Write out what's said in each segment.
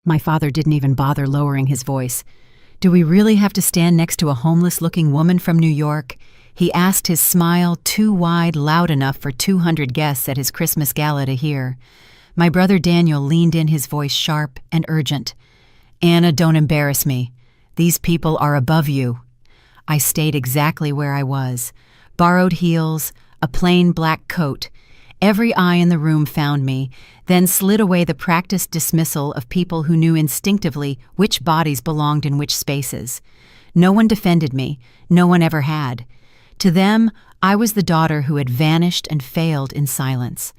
My father didn't even bother lowering his voice. "Do we really have to stand next to a homeless-looking woman from New York?" He asked, his smile too wide, loud enough for 200 guests at his Christmas gala to hear. My brother Daniel leaned in, his voice sharp and urgent. "Anna, don't embarrass me. These people are above you." I stayed exactly where I was. Borrowed heels, a plain black coat. Every eye in the room found me, then slid away the practiced dismissal of people who knew instinctively which bodies belonged in which spaces. No one defended me, no one ever had. To them, I was the daughter who had vanished and failed in silence.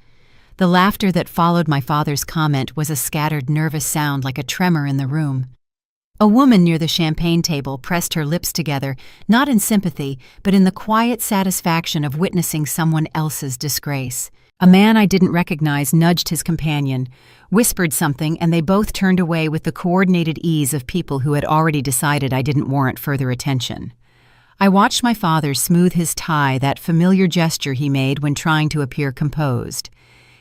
The laughter that followed my father's comment was a scattered, nervous sound like a tremor in the room. A woman near the champagne table pressed her lips together, not in sympathy, but in the quiet satisfaction of witnessing someone else's disgrace. A man I didn't recognize nudged his companion, whispered something, and they both turned away with the coordinated ease of people who had already decided I didn't warrant further attention. I watched my father smooth his tie, that familiar gesture he made when trying to appear composed.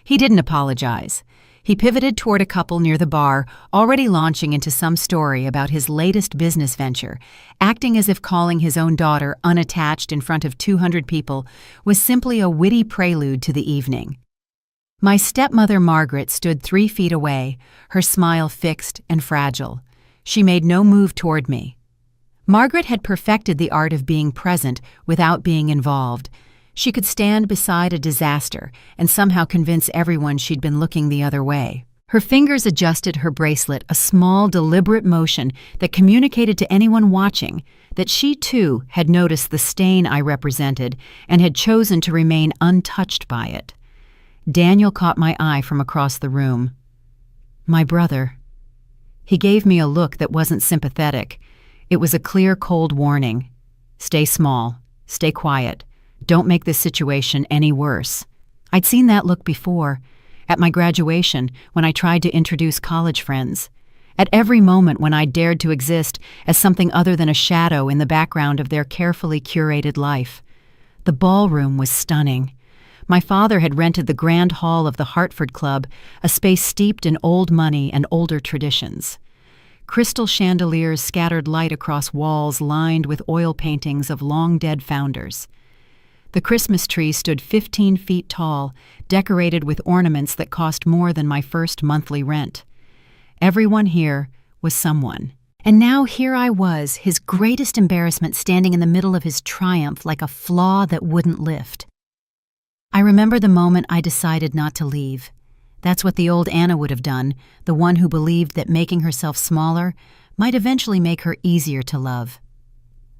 He didn't apologize. He pivoted toward a couple near the bar, already launching into some story about his latest business venture, acting as if calling his own daughter unattached in front of 200 people was simply a witty prelude to the evening. My stepmother Margaret stood 3 feet away, her smile fixed and fragile. She made no move toward me. Margaret had perfected the art of being present without being involved. She could stand beside a disaster and somehow convince everyone she'd been looking the other way. Her fingers adjusted her bracelet, a small, deliberate motion that communicated to anyone watching that she, too, had noticed the stain I represented and had chosen to remain untouched by it. Daniel caught my eye from across the room. "My brother." He gave me a look that wasn't sympathetic. It was a clear, cold warning. "Stay small. Stay quiet. Don't make this situation any worse." I'd seen that look before, at my graduation, when I tried to introduce college friends. At every moment when I dared to exist as something other than a shadow in the background of their carefully curated life. The ballroom was stunning. My father had rented the grand hall of the Hartford Club, a space steeped in old money and older traditions. Crystal chandeliers scattered light across walls lined with oil paintings of long-dead founders. The Christmas tree stood 15 feet tall, decorated with ornaments that cost more than my first monthly rent. Everyone here was someone. And now here I was, his greatest embarrassment, standing in the middle of his triumph like a flaw that wouldn't lift. I remember the moment I decided not to leave. That's what the old Anna would have done, the one who believed that making herself smaller might eventually make her easier to love.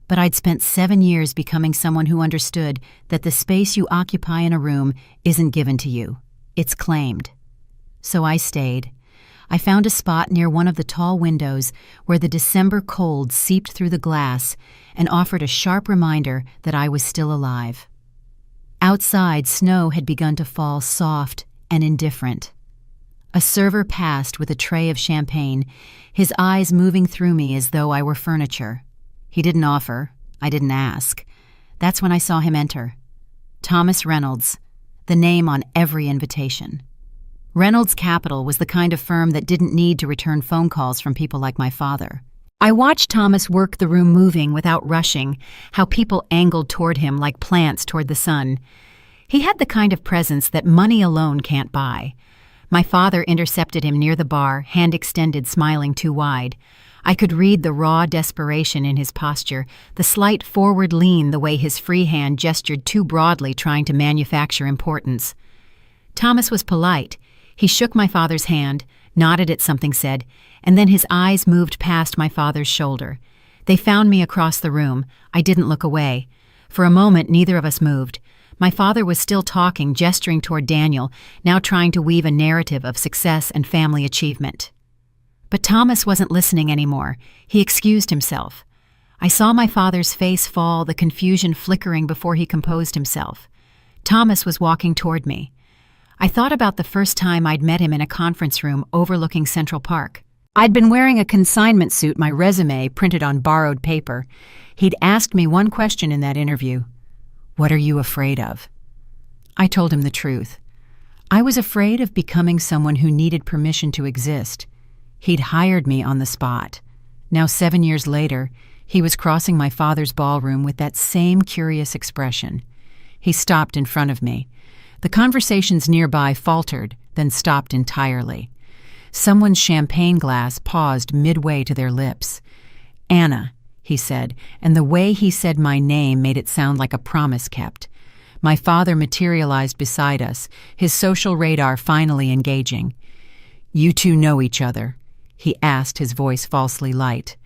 But I'd spent 7 years becoming someone who understood that the space you occupy in a room isn't given to you. It's claimed. So I stayed. I found a spot near one of the tall windows where the December cold seeped through the glass and offered a sharp reminder that I was still alive. Outside, snow had begun to fall, soft and indifferent. A server passed with a tray of champagne, his eyes moving through me as though I were furniture. He didn't offer. I didn't ask. That's when I saw him enter. Thomas Reynolds, the name on every invitation. Reynolds Capital was the kind of firm that didn't need to return phone calls from people like my father. I watched Thomas work the room, moving without rushing, how people angled toward him like plants toward the sun. He had the kind of presence that money alone can't buy. My father intercepted him near the bar, hand extended, smiling too wide. I could read the raw desperation in his posture, the slight forward lean, the way his free hand gestured too broadly, trying to manufacture importance. Thomas was polite. He shook my father's hand, nodded at something said, and then his eyes moved past my father's shoulder. They found me across the room. I didn't look away. For a moment, neither of us moved. My father was still talking, gesturing toward Daniel, now trying to weave a narrative of success and family achievement. But Thomas wasn't listening anymore. He excused himself. I saw my father's face fall, the confusion flickering before he composed himself. Thomas was walking toward me. I thought about the first time I'd met him in a conference room overlooking Central Park. I'd been wearing a consignment suit, my resume printed on borrowed paper. He'd asked me one question in that interview. "What are you afraid of?" I told him the truth. I was afraid of becoming someone who needed permission to exist. He'd hired me on the spot. Now 7 years later, he was crossing my father's ballroom with that same curious expression. He stopped in front of me. The conversations nearby faltered, then stopped entirely. Someone's champagne glass paused midway to their lips. "Anna," he said, and the way he said my name made it sound like a promise kept. My father materialized beside us, his social radar finally engaging. "You two know each other?" he asked, his voice falsely light.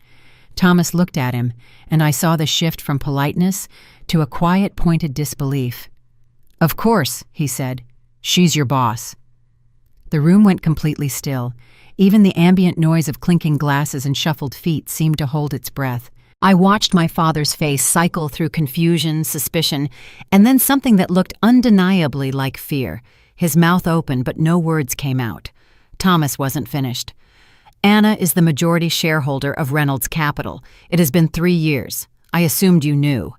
Thomas looked at him, and I saw the shift from politeness to a quiet, pointed disbelief. "Of course," he said. "She's your boss." The room went completely still. Even the ambient noise of clinking glasses and shuffled feet seemed to hold its breath. I watched my father's face cycle through confusion, suspicion, and then something that looked undeniably like fear. His mouth opened, but no words came out. Thomas wasn't finished. "Anna is the majority shareholder of Reynolds Capital. It has been 3 years. I assumed you knew."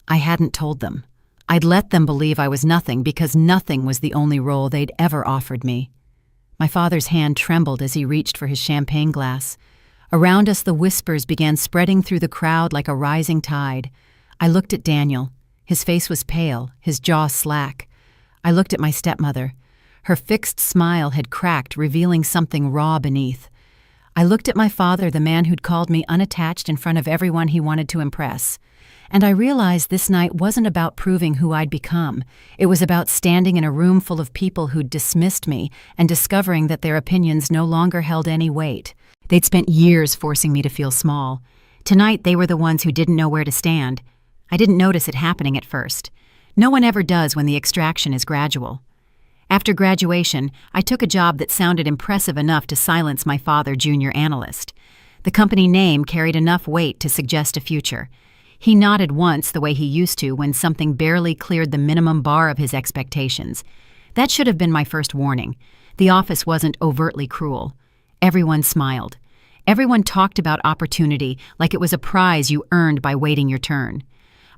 I hadn't told them. I'd let them believe I was nothing because nothing was the only role they'd ever offered me. My father's hand trembled as he reached for his champagne glass. Around us, the whispers began spreading through the crowd like a rising tide. I looked at Daniel. His face was pale, his jaw slack. I looked at my stepmother. Her fixed smile had cracked, revealing something raw beneath. I looked at my father, the man who'd called me unattached in front of everyone he wanted to impress. And I realized this night wasn't about proving who I'd become. It was about standing in a room full of people who'd dismissed me and discovering that their opinions no longer held any weight. They'd spent years forcing me to feel small. Tonight, they were the ones who didn't know where to stand. I didn't notice it happening at first. No one ever does when the extraction is gradual. After graduation, I took a job that sounded impressive enough to silence my father, junior analyst. The company name carried enough weight to suggest a future. He nodded once the way he used to when something barely cleared the minimum bar of his expectations. That should have been my first warning. The office wasn't overtly cruel. Everyone smiled. Everyone talked about opportunity like it was a prize you earned by waiting your turn.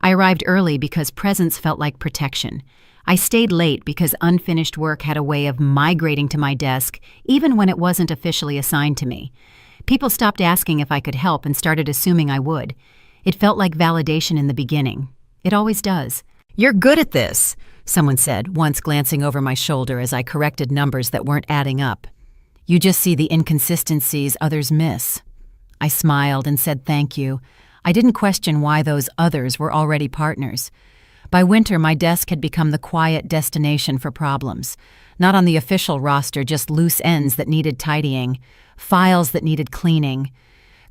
I arrived early because presence felt like protection. I stayed late because unfinished work had a way of migrating to my desk even when it wasn't officially assigned to me. People stopped asking if I could help and started assuming I would. It felt like validation in the beginning. It always does. "You're good at this," someone said, once glancing over my shoulder as I corrected numbers that weren't adding up. "You just see the inconsistencies others miss." I smiled and said thank you. I didn't question why those others were already partners. By winter, my desk had become the quiet destination for problems. Not on the official roster, just loose ends that needed tidying, files that needed cleaning.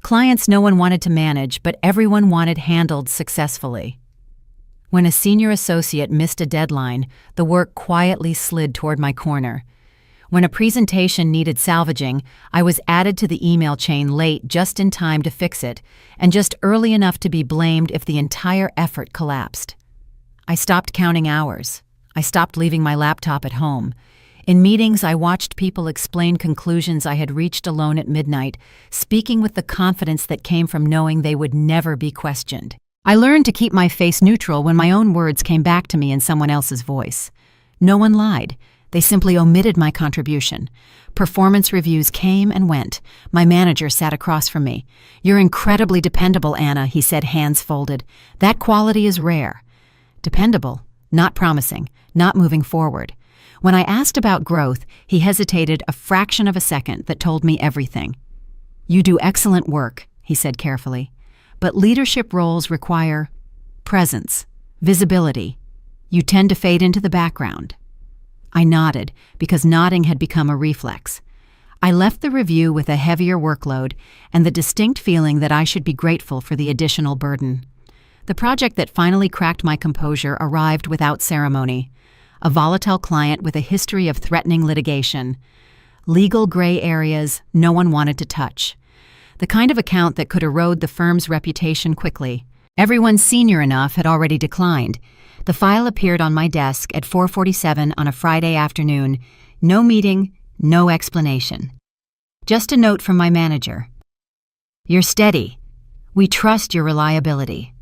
Clients no one wanted to manage, but everyone wanted handled successfully. When a senior associate missed a deadline, the work quietly slid toward my corner. When a presentation needed salvaging, I was added to the email chain late just in time to fix it, and just early enough to be blamed if the entire effort collapsed. I stopped counting hours. I stopped leaving my laptop at home. In meetings, I watched people explain conclusions I had reached alone at midnight, speaking with the confidence that came from knowing they would never be questioned. I learned to keep my face neutral when my own words came back to me in someone else's voice. No one lied. They simply omitted my contribution. Performance reviews came and went. My manager sat across from me. "You're incredibly dependable, Anna," he said, hands folded. "That quality is rare." Dependable, not promising, not moving forward. When I asked about growth, he hesitated a fraction of a second that told me everything. "You do excellent work," he said carefully, "but leadership roles require presence, visibility. You tend to fade into the background." I nodded, because nodding had become a reflex. I left the review with a heavier workload and the distinct feeling that I should be grateful for the additional burden. The project that finally cracked my composure arrived without ceremony. A volatile client with a history of threatening litigation. Legal gray areas no one wanted to touch. The kind of account that could erode the firm's reputation quickly. Everyone senior enough had already declined. The file appeared on my desk at 4:47 on a Friday afternoon. No meeting, no explanation. Just a note from my manager. "You're steady. We trust your reliability."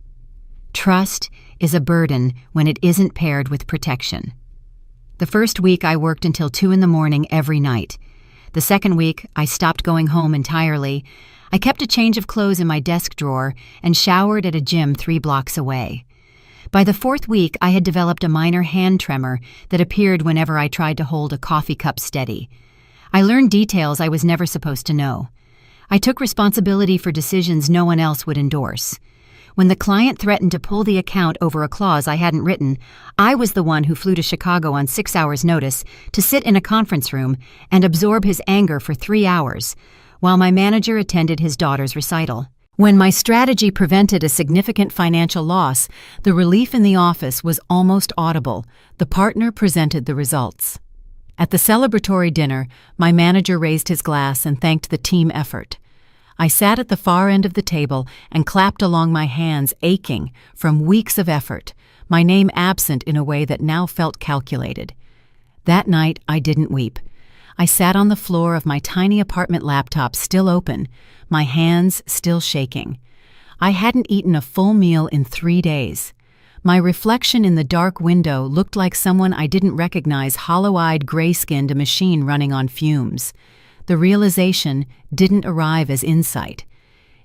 Trust is a burden when it isn't paired with protection. The first week I worked until 2 a.m. every night. The second week, I stopped going home entirely. I kept a change of clothes in my desk drawer and showered at a gym 3 blocks away. By the 4th week, I had developed a minor hand tremor that appeared whenever I tried to hold a coffee cup steady. I learned details I was never supposed to know. I took responsibility for decisions no one else would endorse. When the client threatened to pull the account over a clause I hadn't written, I was the one who flew to Chicago on 6 hours' notice to sit in a conference room and absorb his anger for 3 hours, while my manager attended his daughter's recital. When my strategy prevented a significant financial loss, the relief in the office was almost audible. The partner presented the results. At the celebratory dinner, my manager raised his glass and thanked the team effort. I sat at the far end of the table and clapped along, my hands aching from weeks of effort, my name absent in a way that now felt calculated. That night, I didn't weep. I sat on the floor of my tiny apartment laptop still open, my hands still shaking. I hadn't eaten a full meal in 3 days. My reflection in the dark window looked like someone I didn't recognize, hollow-eyed, gray-skinned, a machine running on fumes. The realization didn't arrive as insight.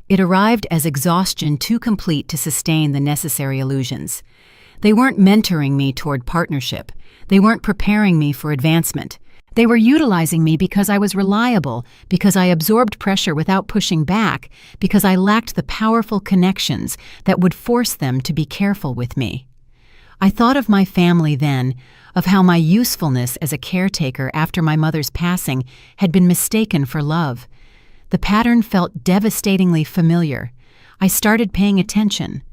It arrived as exhaustion too complete to sustain the necessary illusions. They weren't mentoring me toward partnership. They weren't preparing me for advancement. They were utilizing me because I was reliable, because I absorbed pressure without pushing back, because I lacked the powerful connections that would force them to be careful with me. I thought of my family then, of how my usefulness as a caretaker after my mother's passing had been mistaken for love. The pattern felt devastatingly familiar. I started paying attention,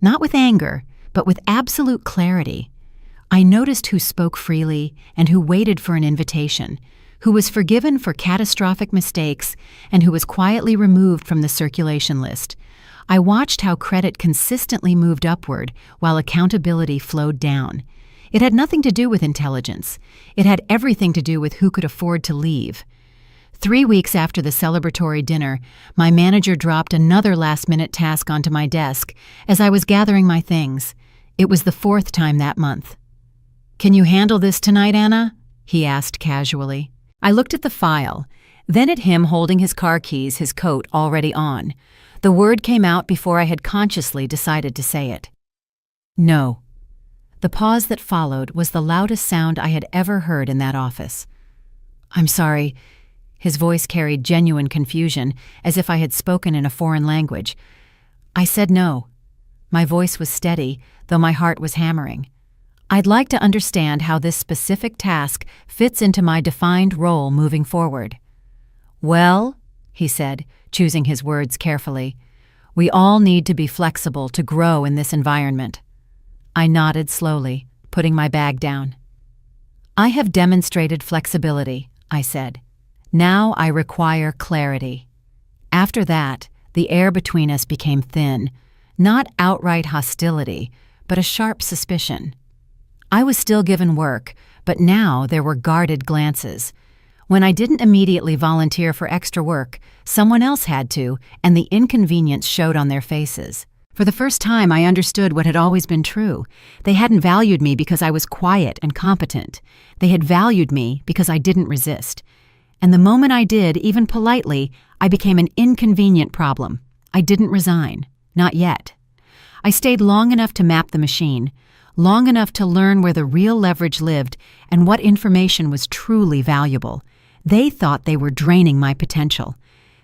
not with anger, but with absolute clarity. I noticed who spoke freely and who waited for an invitation, who was forgiven for catastrophic mistakes and who was quietly removed from the circulation list. I watched how credit consistently moved upward while accountability flowed down. It had nothing to do with intelligence. It had everything to do with who could afford to leave. 3 weeks after the celebratory dinner, my manager dropped another last-minute task onto my desk as I was gathering my things. It was the 4th time that month. "Can you handle this tonight, Anna?" he asked casually. I looked at the file, then at him holding his car keys, his coat already on. The word came out before I had consciously decided to say it. No. The pause that followed was the loudest sound I had ever heard in that office. "I'm sorry." His voice carried genuine confusion, as if I had spoken in a foreign language. I said no. My voice was steady, though my heart was hammering. "I'd like to understand how this specific task fits into my defined role moving forward." "Well," he said, choosing his words carefully, "we all need to be flexible to grow in this environment." I nodded slowly, putting my bag down. "I have demonstrated flexibility," I said. "Now I require clarity." After that, the air between us became thin, not outright hostility, but a sharp suspicion. I was still given work, but now there were guarded glances. When I didn't immediately volunteer for extra work, someone else had to, and the inconvenience showed on their faces. For the first time, I understood what had always been true. They hadn't valued me because I was quiet and competent. They had valued me because I didn't resist. And the moment I did, even politely, I became an inconvenient problem. I didn't resign. Not yet. I stayed long enough to map the machine, long enough to learn where the real leverage lived and what information was truly valuable. They thought they were draining my potential.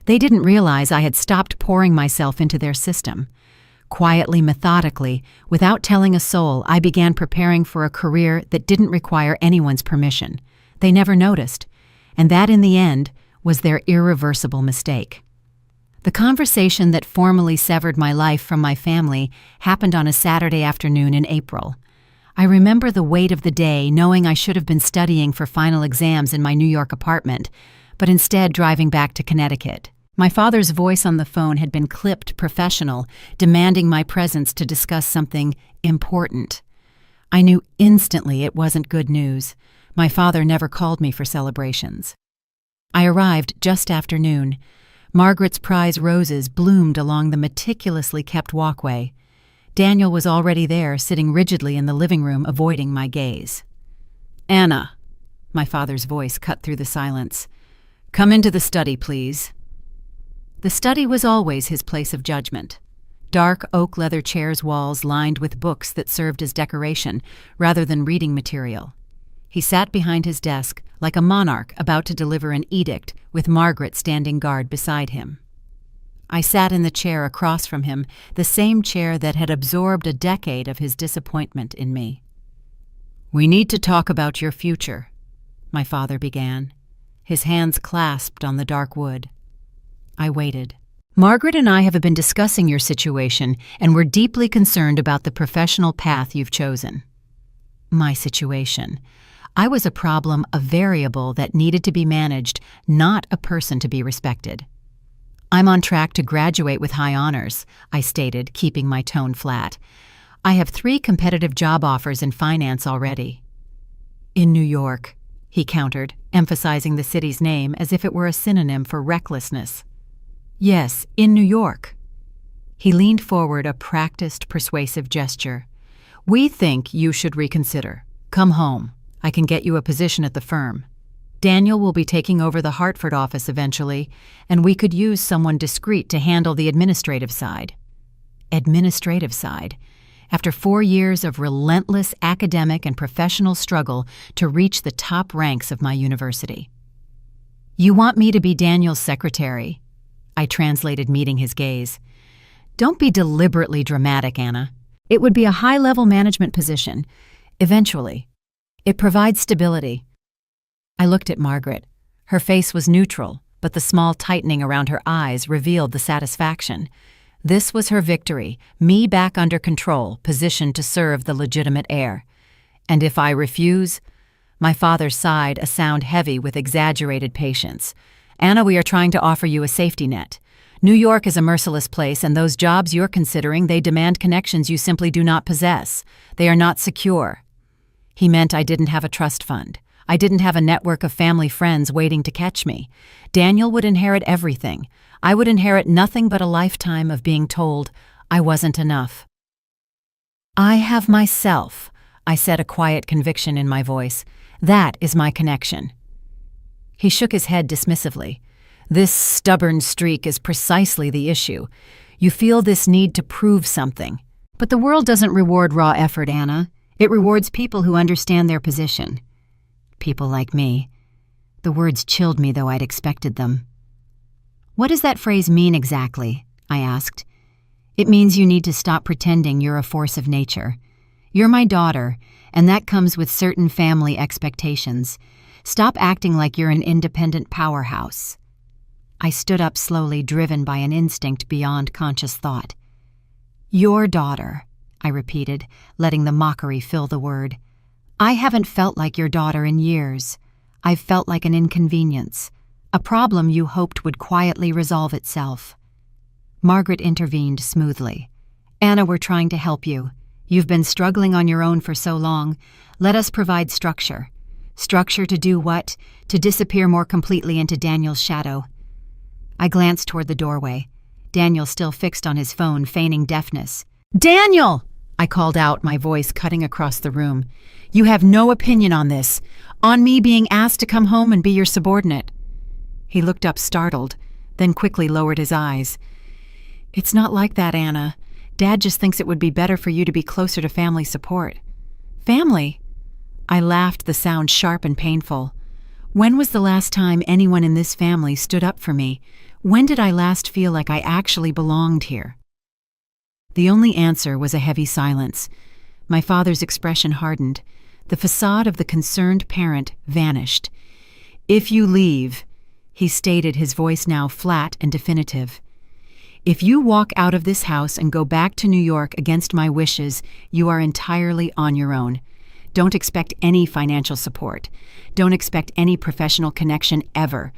They didn't realize I had stopped pouring myself into their system. Quietly, methodically, without telling a soul, I began preparing for a career that didn't require anyone's permission. They never noticed, and that, in the end, was their irreversible mistake. The conversation that formally severed my life from my family happened on a Saturday afternoon in April. I remember the weight of the day, knowing I should have been studying for final exams in my New York apartment, but instead driving back to Connecticut. My father's voice on the phone had been clipped professional, demanding my presence to discuss something important. I knew instantly it wasn't good news. My father never called me for celebrations. I arrived just after noon. Margaret's prize roses bloomed along the meticulously kept walkway. Daniel was already there, sitting rigidly in the living room, avoiding my gaze. "Anna," my father's voice cut through the silence, "Come into the study, please." The study was always his place of judgment. Dark oak leather chairs, walls lined with books that served as decoration rather than reading material. He sat behind his desk like a monarch about to deliver an edict, with Margaret standing guard beside him. I sat in the chair across from him, the same chair that had absorbed a decade of his disappointment in me. "We need to talk about your future," my father began, his hands clasped on the dark wood. I waited. "Margaret and I have been discussing your situation, and we're deeply concerned about the professional path you've chosen." My situation. I was a problem, a variable that needed to be managed, not a person to be respected. "I'm on track to graduate with high honors," I stated, keeping my tone flat. "I have 3 competitive job offers in finance already." "In New York," he countered, emphasizing the city's name as if it were a synonym for recklessness. "Yes, in New York." He leaned forward, a practiced, persuasive gesture. "We think you should reconsider. Come home. I can get you a position at the firm. Daniel will be taking over the Hartford office eventually, and we could use someone discreet to handle the administrative side." Administrative side. After 4 years of relentless academic and professional struggle to reach the top ranks of my university. "You want me to be Daniel's secretary?" I translated, meeting his gaze. "Don't be deliberately dramatic, Anna. It would be a high-level management position. Eventually. It provides stability." I looked at Margaret. Her face was neutral, but the small tightening around her eyes revealed the satisfaction. This was her victory, me back under control, positioned to serve the legitimate heir. "And if I refuse?" My father sighed, a sound heavy with exaggerated patience. "Anna, we are trying to offer you a safety net. New York is a merciless place, and those jobs you're considering, they demand connections you simply do not possess. They are not secure." He meant I didn't have a trust fund. I didn't have a network of family friends waiting to catch me. Daniel would inherit everything. I would inherit nothing but a lifetime of being told I wasn't enough. "I have myself," I said, a quiet conviction in my voice. "That is my connection." He shook his head dismissively. "This stubborn streak is precisely the issue. You feel this need to prove something. But the world doesn't reward raw effort, Anna. It rewards people who understand their position. People like me." The words chilled me, though I'd expected them. "What does that phrase mean exactly?" I asked. "It means you need to stop pretending you're a force of nature. You're my daughter, and that comes with certain family expectations. Stop acting like you're an independent powerhouse." I stood up slowly, driven by an instinct beyond conscious thought. "Your daughter," I repeated, letting the mockery fill the word. "I haven't felt like your daughter in years. I've felt like an inconvenience, a problem you hoped would quietly resolve itself." Margaret intervened smoothly. "Anna, we're trying to help you. You've been struggling on your own for so long. Let us provide structure. Structure to do what? To disappear more completely into Daniel's shadow." I glanced toward the doorway. Daniel still fixed on his phone, feigning deafness. "Daniel!" I called out, my voice cutting across the room. "You have no opinion on this, on me being asked to come home and be your subordinate." He looked up startled, then quickly lowered his eyes. "It's not like that, Anna. Dad just thinks it would be better for you to be closer to family support." "Family?" I laughed, the sound sharp and painful. When was the last time anyone in this family stood up for me? When did I last feel like I actually belonged here? The only answer was a heavy silence. My father's expression hardened. The facade of the concerned parent vanished. "If you leave," he stated, his voice now flat and definitive, "if you walk out of this house and go back to New York against my wishes, you are entirely on your own. Don't expect any financial support. Don't expect any professional connection ever.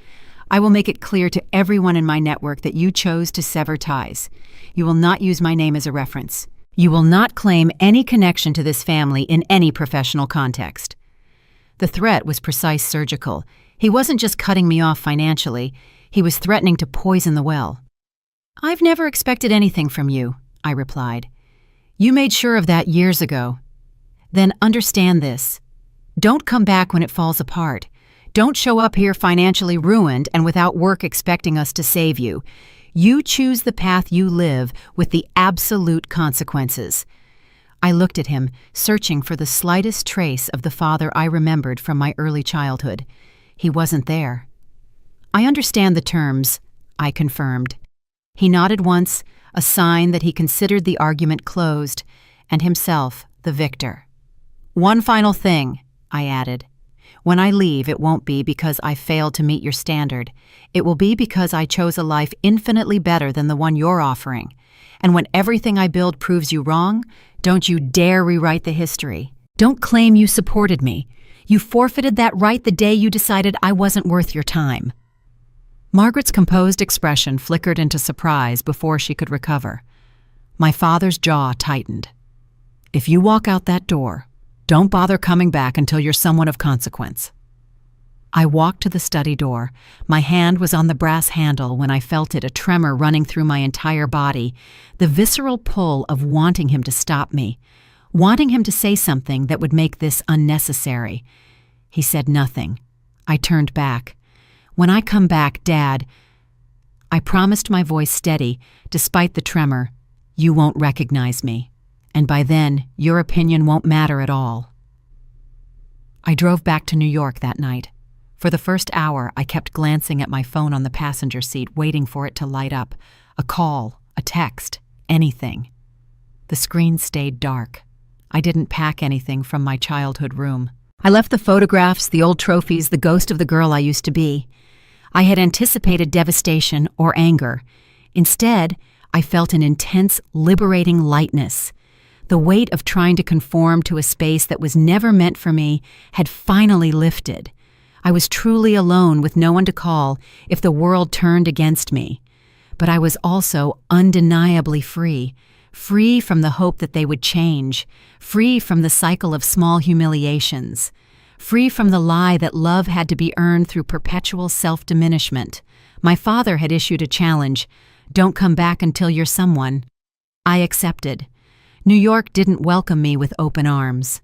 I will make it clear to everyone in my network that you chose to sever ties. You will not use my name as a reference. You will not claim any connection to this family in any professional context." The threat was precise, surgical. He wasn't just cutting me off financially. He was threatening to poison the well. "I've never expected anything from you," I replied. "You made sure of that years ago. Then understand this. Don't come back when it falls apart. Don't show up here financially ruined and without work expecting us to save you. You choose the path you live with the absolute consequences." I looked at him, searching for the slightest trace of the father I remembered from my early childhood. He wasn't there. "I understand the terms," I confirmed. He nodded once, a sign that he considered the argument closed, and himself the victor. "One final thing," I added. "When I leave, it won't be because I failed to meet your standard. It will be because I chose a life infinitely better than the one you're offering. And when everything I build proves you wrong, don't you dare rewrite the history. Don't claim you supported me. You forfeited that right the day you decided I wasn't worth your time." Margaret's composed expression flickered into surprise before she could recover. My father's jaw tightened. "If you walk out that door, don't bother coming back until you're someone of consequence." I walked to the study door. My hand was on the brass handle when I felt it, a tremor running through my entire body, the visceral pull of wanting him to stop me, wanting him to say something that would make this unnecessary. He said nothing. I turned back. "When I come back, Dad," I promised, my voice steady, despite the tremor, "you won't recognize me. And by then, your opinion won't matter at all." I drove back to New York that night. For the first hour, I kept glancing at my phone on the passenger seat, waiting for it to light up. A call, a text, anything. The screen stayed dark. I didn't pack anything from my childhood room. I left the photographs, the old trophies, the ghost of the girl I used to be. I had anticipated devastation or anger. Instead, I felt an intense, liberating lightness. The weight of trying to conform to a space that was never meant for me had finally lifted. I was truly alone with no one to call if the world turned against me. But I was also undeniably free, free from the hope that they would change, free from the cycle of small humiliations, free from the lie that love had to be earned through perpetual self-diminishment. My father had issued a challenge, "Don't come back until you're someone." I accepted. New York didn't welcome me with open arms.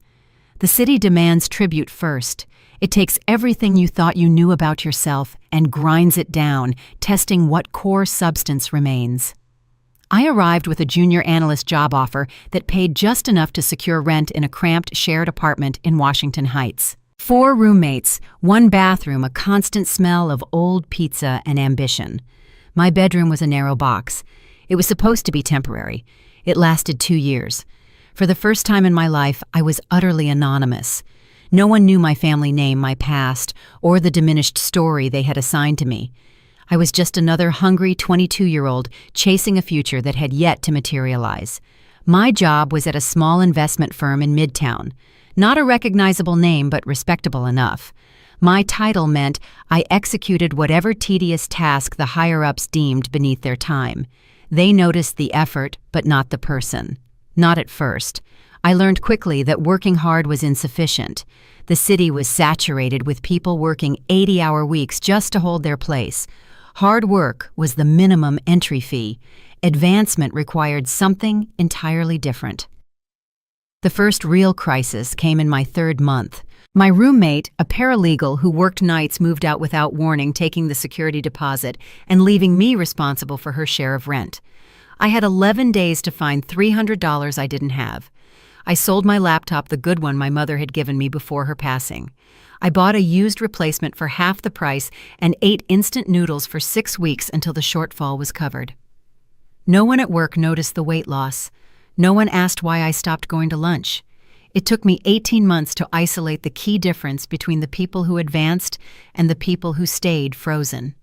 The city demands tribute first. It takes everything you thought you knew about yourself and grinds it down, testing what core substance remains. I arrived with a junior analyst job offer that paid just enough to secure rent in a cramped shared apartment in Washington Heights. 4 roommates, 1 bathroom, a constant smell of old pizza and ambition. My bedroom was a narrow box. It was supposed to be temporary. It lasted 2 years. For the first time in my life, I was utterly anonymous. No one knew my family name, my past, or the diminished story they had assigned to me. I was just another hungry 22-year-old chasing a future that had yet to materialize. My job was at a small investment firm in Midtown. Not a recognizable name, but respectable enough. My title meant I executed whatever tedious task the higher-ups deemed beneath their time. They noticed the effort, but not the person. Not at first. I learned quickly that working hard was insufficient. The city was saturated with people working 80-hour weeks just to hold their place. Hard work was the minimum entry fee. Advancement required something entirely different. The first real crisis came in my 3rd month. My roommate, a paralegal who worked nights, moved out without warning, taking the security deposit and leaving me responsible for her share of rent. I had 11 days to find $300 I didn't have. I sold my laptop, the good one my mother had given me before her passing. I bought a used replacement for half the price and ate instant noodles for 6 weeks until the shortfall was covered. No one at work noticed the weight loss. No one asked why I stopped going to lunch. It took me 18 months to isolate the key difference between the people who advanced and the people who stayed frozen.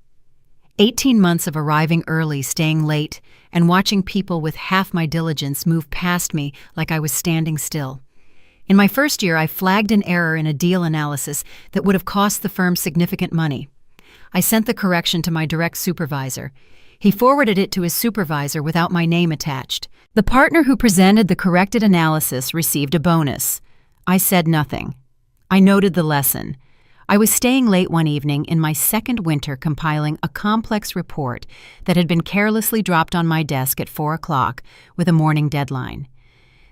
18 months of arriving early, staying late, and watching people with half my diligence move past me like I was standing still. In my first year, I flagged an error in a deal analysis that would have cost the firm significant money. I sent the correction to my direct supervisor. He forwarded it to his supervisor without my name attached. The partner who presented the corrected analysis received a bonus. I said nothing. I noted the lesson. I was staying late one evening in my 2nd winter compiling a complex report that had been carelessly dropped on my desk at 4 o'clock with a morning deadline.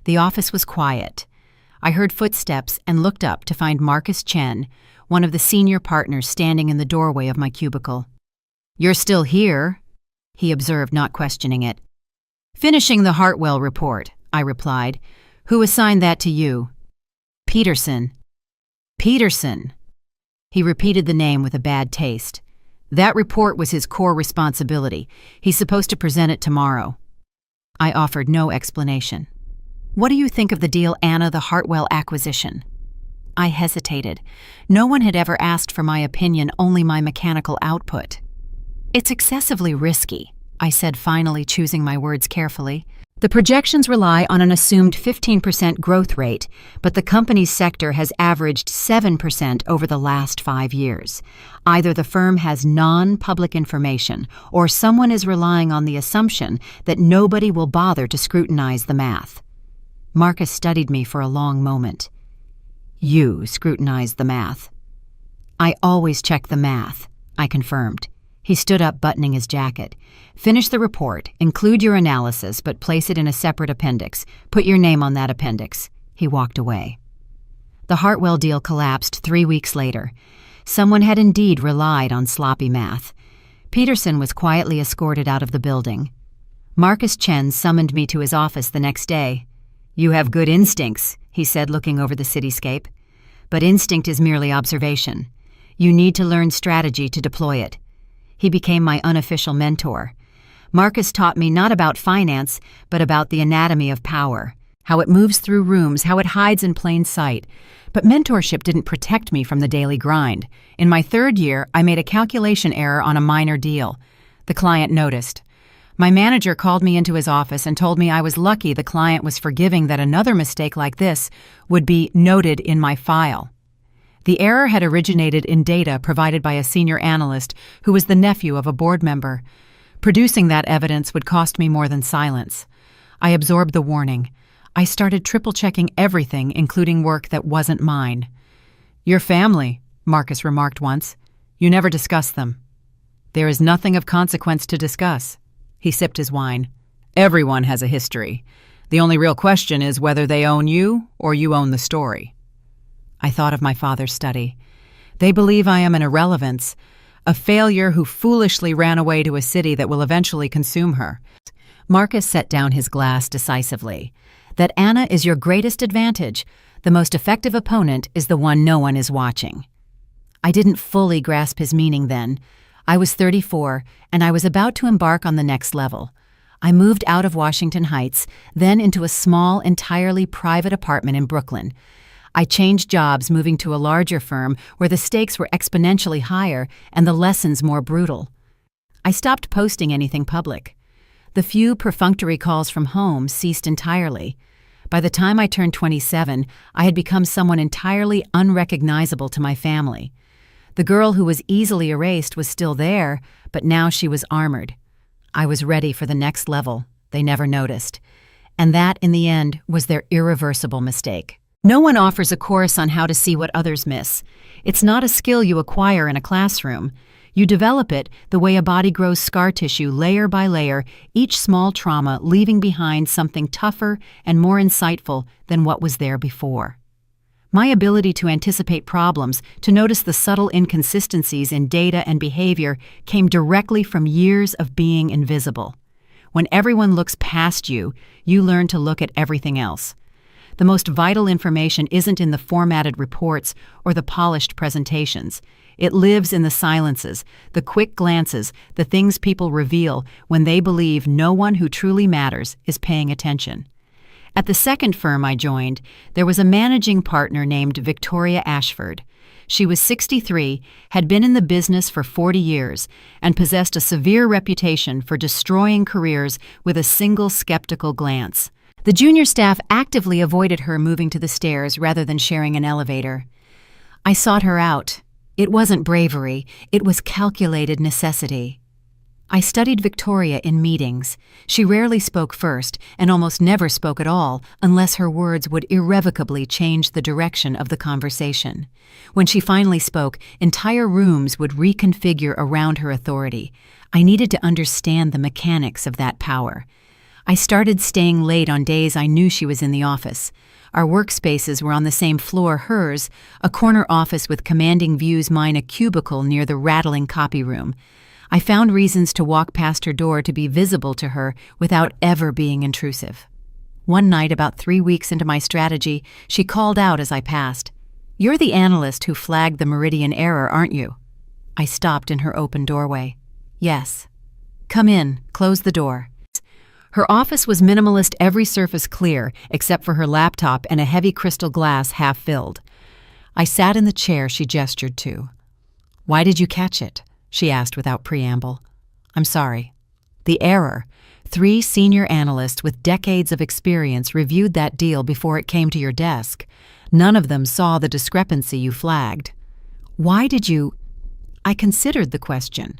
The office was quiet. I heard footsteps and looked up to find Marcus Chen, one of the senior partners, standing in the doorway of my cubicle. "You're still here?" he observed, not questioning it. "Finishing the Hartwell report," I replied. "Who assigned that to you?" "Peterson." "Peterson." He repeated the name with a bad taste. "That report was his core responsibility. He's supposed to present it tomorrow." I offered no explanation. "What do you think of the deal, Anna, the Hartwell acquisition?" I hesitated. No one had ever asked for my opinion, only my mechanical output. "It's excessively risky," I said, finally choosing my words carefully. "The projections rely on an assumed 15% growth rate, but the company's sector has averaged 7% over the last 5 years. Either the firm has non-public information, or someone is relying on the assumption that nobody will bother to scrutinize the math." Marcus studied me for a long moment. "You scrutinized the math." "I always check the math," I confirmed. He stood up, buttoning his jacket. "Finish the report, include your analysis, but place it in a separate appendix. Put your name on that appendix." He walked away. The Hartwell deal collapsed 3 weeks later. Someone had indeed relied on sloppy math. Peterson was quietly escorted out of the building. Marcus Chen summoned me to his office the next day. "You have good instincts," he said, looking over the cityscape. "But instinct is merely observation. You need to learn strategy to deploy it." He became my unofficial mentor. Marcus taught me not about finance, but about the anatomy of power, how it moves through rooms, how it hides in plain sight. But mentorship didn't protect me from the daily grind. In my 3rd year, I made a calculation error on a minor deal. The client noticed. My manager called me into his office and told me I was lucky the client was forgiving, that another mistake like this would be noted in my file. The error had originated in data provided by a senior analyst who was the nephew of a board member. Producing that evidence would cost me more than silence. I absorbed the warning. I started triple-checking everything, including work that wasn't mine. "Your family," Marcus remarked once. "You never discuss them." "There is nothing of consequence to discuss." He sipped his wine. "Everyone has a history. The only real question is whether they own you or you own the story." I thought of my father's study. "They believe I am an irrelevance, a failure who foolishly ran away to a city that will eventually consume her." Marcus set down his glass decisively. "That, Anna, is your greatest advantage. The most effective opponent is the one no one is watching." I didn't fully grasp his meaning then. I was 34, and I was about to embark on the next level. I moved out of Washington Heights, then into a small, entirely private apartment in Brooklyn. I changed jobs, moving to a larger firm where the stakes were exponentially higher and the lessons more brutal. I stopped posting anything public. The few perfunctory calls from home ceased entirely. By the time I turned 27, I had become someone entirely unrecognizable to my family. The girl who was easily erased was still there, but now she was armored. I was ready for the next level. They never noticed. And that, in the end, was their irreversible mistake. No one offers a course on how to see what others miss. It's not a skill you acquire in a classroom. You develop it the way a body grows scar tissue, layer by layer, each small trauma leaving behind something tougher and more insightful than what was there before. My ability to anticipate problems, to notice the subtle inconsistencies in data and behavior, came directly from years of being invisible. When everyone looks past you, you learn to look at everything else. The most vital information isn't in the formatted reports or the polished presentations. It lives in the silences, the quick glances, the things people reveal when they believe no one who truly matters is paying attention. At the second firm I joined, there was a managing partner named Victoria Ashford. She was 63, had been in the business for 40 years, and possessed a severe reputation for destroying careers with a single skeptical glance. The junior staff actively avoided her moving to the stairs rather than sharing an elevator. I sought her out. It wasn't bravery, it was calculated necessity. I studied Victoria in meetings. She rarely spoke first, and almost never spoke at all, unless her words would irrevocably change the direction of the conversation. When she finally spoke, entire rooms would reconfigure around her authority. I needed to understand the mechanics of that power. I started staying late on days I knew she was in the office. Our workspaces were on the same floor hers, a corner office with commanding views, mine a cubicle near the rattling copy room. I found reasons to walk past her door to be visible to her without ever being intrusive. One night, about 3 weeks into my strategy, she called out as I passed, "You're the analyst who flagged the meridian error, aren't you?" I stopped in her open doorway. "Yes." "Come in, close the door." Her office was minimalist, every surface clear, except for her laptop and a heavy crystal glass half filled. I sat in the chair she gestured to. "Why did you catch it?" she asked without preamble. "I'm sorry." "The error. 3 senior analysts with decades of experience reviewed that deal before it came to your desk. None of them saw the discrepancy you flagged." "Why did you—" I considered the question.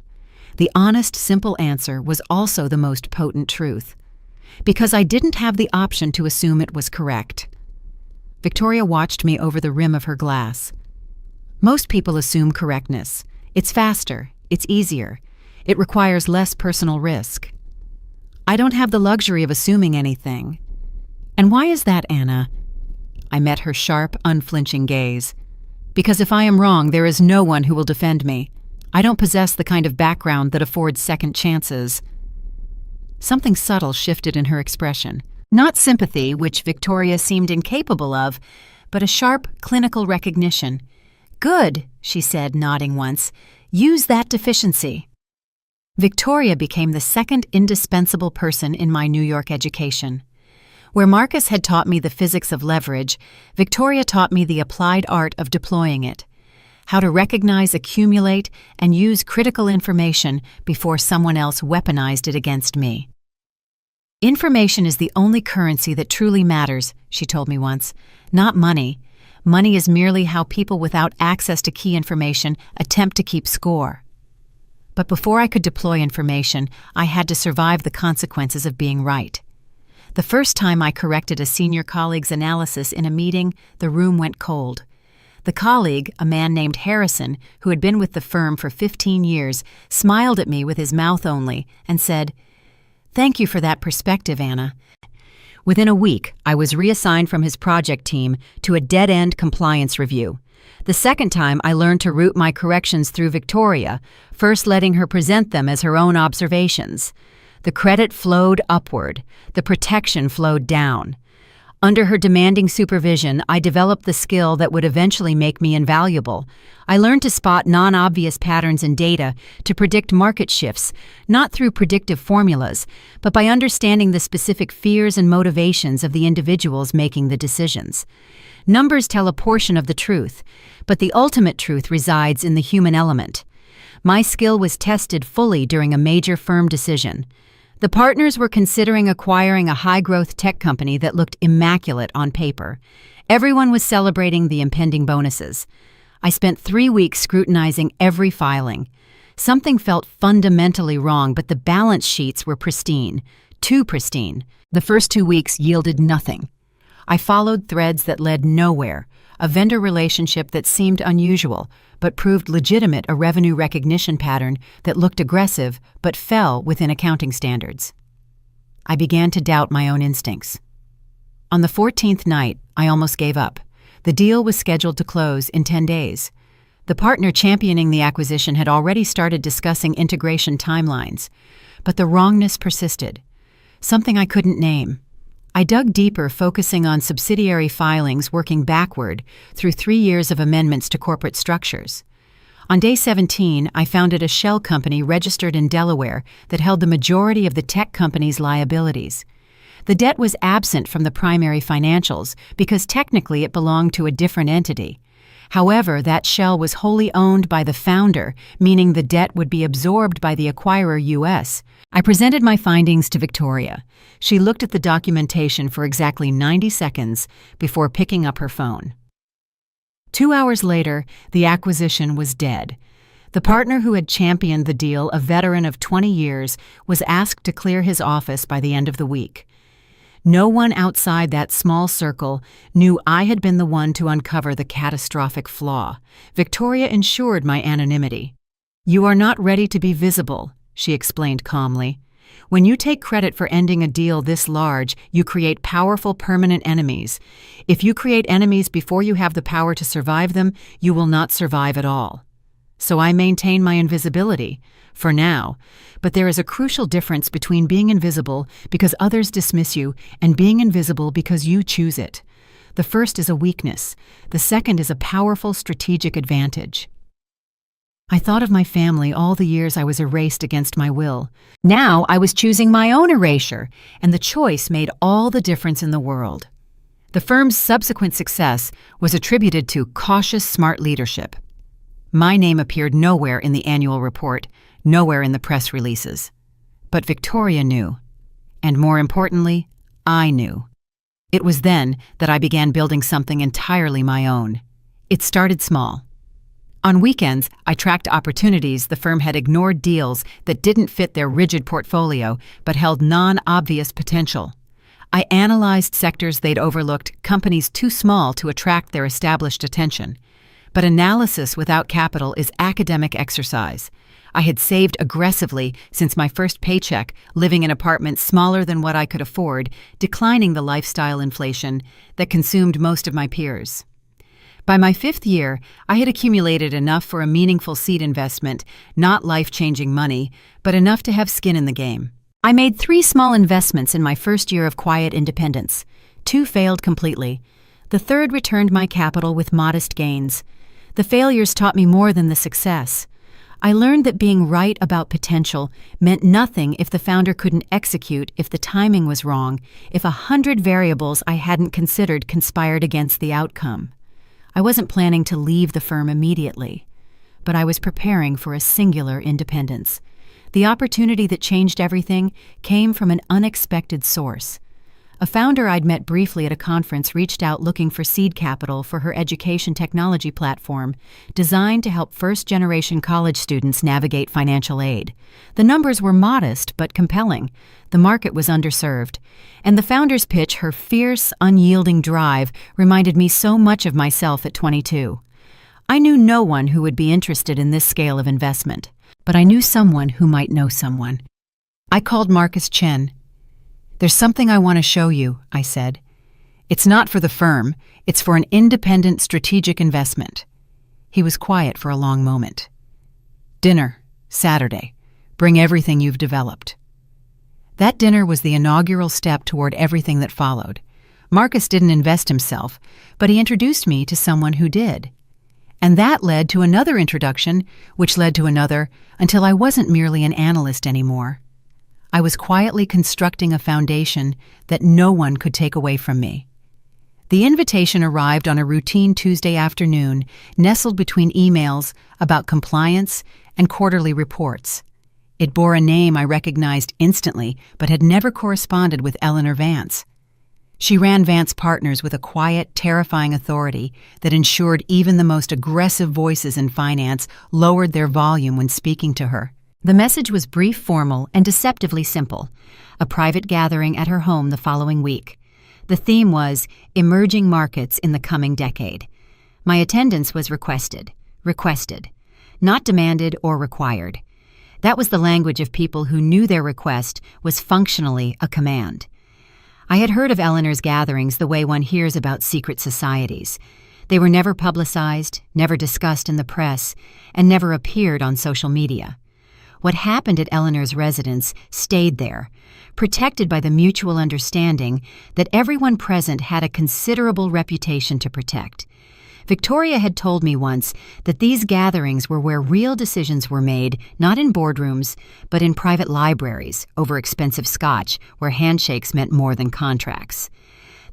The honest, simple answer was also the most potent truth. Because I didn't have the option to assume it was correct. Victoria watched me over the rim of her glass. "Most people assume correctness. It's faster, it's easier, it requires less personal risk. I don't have the luxury of assuming anything." "And why is that, Anna?" I met her sharp, unflinching gaze. "Because if I am wrong, there is no one who will defend me. I don't possess the kind of background that affords second chances." Something subtle shifted in her expression. Not sympathy, which Victoria seemed incapable of, but a sharp, clinical recognition. "Good," she said, nodding once. "Use that deficiency." Victoria became the second indispensable person in my New York education. Where Marcus had taught me the physics of leverage, Victoria taught me the applied art of deploying it. How to recognize, accumulate, and use critical information before someone else weaponized it against me. "Information is the only currency that truly matters," she told me once. "Not money. Money is merely how people without access to key information attempt to keep score." But before I could deploy information, I had to survive the consequences of being right. The first time I corrected a senior colleague's analysis in a meeting, the room went cold. The colleague, a man named Harrison, who had been with the firm for 15 years, smiled at me with his mouth only and said, "Thank you for that perspective, Anna." Within a week, I was reassigned from his project team to a dead-end compliance review. The second time, I learned to route my corrections through Victoria, first letting her present them as her own observations. The credit flowed upward, the protection flowed down. Under her demanding supervision, I developed the skill that would eventually make me invaluable. I learned to spot non-obvious patterns in data, to predict market shifts, not through predictive formulas, but by understanding the specific fears and motivations of the individuals making the decisions. Numbers tell a portion of the truth, but the ultimate truth resides in the human element. My skill was tested fully during a major firm decision. The partners were considering acquiring a high-growth tech company that looked immaculate on paper. Everyone was celebrating the impending bonuses. I spent 3 weeks scrutinizing every filing. Something felt fundamentally wrong, but the balance sheets were pristine, too pristine. The first 2 weeks yielded nothing. I followed threads that led nowhere, a vendor relationship that seemed unusual, but proved legitimate, a revenue recognition pattern that looked aggressive but fell within accounting standards. I began to doubt my own instincts. On the 14th night, I almost gave up. The deal was scheduled to close in 10 days. The partner championing the acquisition had already started discussing integration timelines, but the wrongness persisted. Something I couldn't name. I dug deeper, focusing on subsidiary filings, working backward through 3 years of amendments to corporate structures. On day 17, I founded a shell company registered in Delaware that held the majority of the tech company's liabilities. The debt was absent from the primary financials because technically it belonged to a different entity. However, that shell was wholly owned by the founder, meaning the debt would be absorbed by the acquirer U.S. I presented my findings to Victoria. She looked at the documentation for exactly 90 seconds before picking up her phone. 2 hours later, the acquisition was dead. The partner who had championed the deal, a veteran of 20 years, was asked to clear his office by the end of the week. No one outside that small circle knew I had been the one to uncover the catastrophic flaw. Victoria ensured my anonymity. "You are not ready to be visible," she explained calmly. When you take credit for ending a deal this large, you create powerful permanent enemies. If you create enemies before you have the power to survive them, you will not survive at all. So I maintain my invisibility, for now. But there is a crucial difference between being invisible because others dismiss you and being invisible because you choose it. The first is a weakness. The second is a powerful strategic advantage. I thought of my family all the years I was erased against my will. Now I was choosing my own erasure, and the choice made all the difference in the world. The firm's subsequent success was attributed to cautious, smart leadership. My name appeared nowhere in the annual report, nowhere in the press releases. But Victoria knew. And more importantly, I knew. It was then that I began building something entirely my own. It started small. On weekends, I tracked opportunities the firm had ignored, deals that didn't fit their rigid portfolio but held non-obvious potential. I analyzed sectors they'd overlooked, companies too small to attract their established attention. But analysis without capital is academic exercise. I had saved aggressively since my first paycheck, living in apartments smaller than what I could afford, declining the lifestyle inflation that consumed most of my peers. By my 5th year, I had accumulated enough for a meaningful seed investment, not life-changing money, but enough to have skin in the game. I made 3 small investments in my first year of quiet independence. 2 failed completely. The third returned my capital with modest gains. The failures taught me more than the success. I learned that being right about potential meant nothing if the founder couldn't execute, if the timing was wrong, if 100 variables I hadn't considered conspired against the outcome. I wasn't planning to leave the firm immediately, but I was preparing for a singular independence. The opportunity that changed everything came from an unexpected source. A founder I'd met briefly at a conference reached out looking for seed capital for her education technology platform, designed to help first-generation college students navigate financial aid. The numbers were modest but compelling. The market was underserved. And the founder's pitch, her fierce, unyielding drive, reminded me so much of myself at 22. I knew no one who would be interested in this scale of investment, but I knew someone who might know someone. I called Marcus Chen. "There's something I want to show you," I said. "It's not for the firm, it's for an independent strategic investment." He was quiet for a long moment. "Dinner, Saturday. Bring everything you've developed." That dinner was the inaugural step toward everything that followed. Marcus didn't invest himself, but he introduced me to someone who did. And that led to another introduction, which led to another, until I wasn't merely an analyst anymore. I was quietly constructing a foundation that no one could take away from me. The invitation arrived on a routine Tuesday afternoon, nestled between emails about compliance and quarterly reports. It bore a name I recognized instantly, but had never corresponded with Eleanor Vance. She ran Vance Partners with a quiet, terrifying authority that ensured even the most aggressive voices in finance lowered their volume when speaking to her. The message was brief, formal, and deceptively simple. A private gathering at her home the following week. The theme was Emerging Markets in the Coming Decade. My attendance was requested, not demanded or required. That was the language of people who knew their request was functionally a command. I had heard of Eleanor's gatherings the way one hears about secret societies. They were never publicized, never discussed in the press, and never appeared on social media. What happened at Eleanor's residence stayed there, protected by the mutual understanding that everyone present had a considerable reputation to protect. Victoria had told me once that these gatherings were where real decisions were made, not in boardrooms, but in private libraries over expensive scotch, where handshakes meant more than contracts.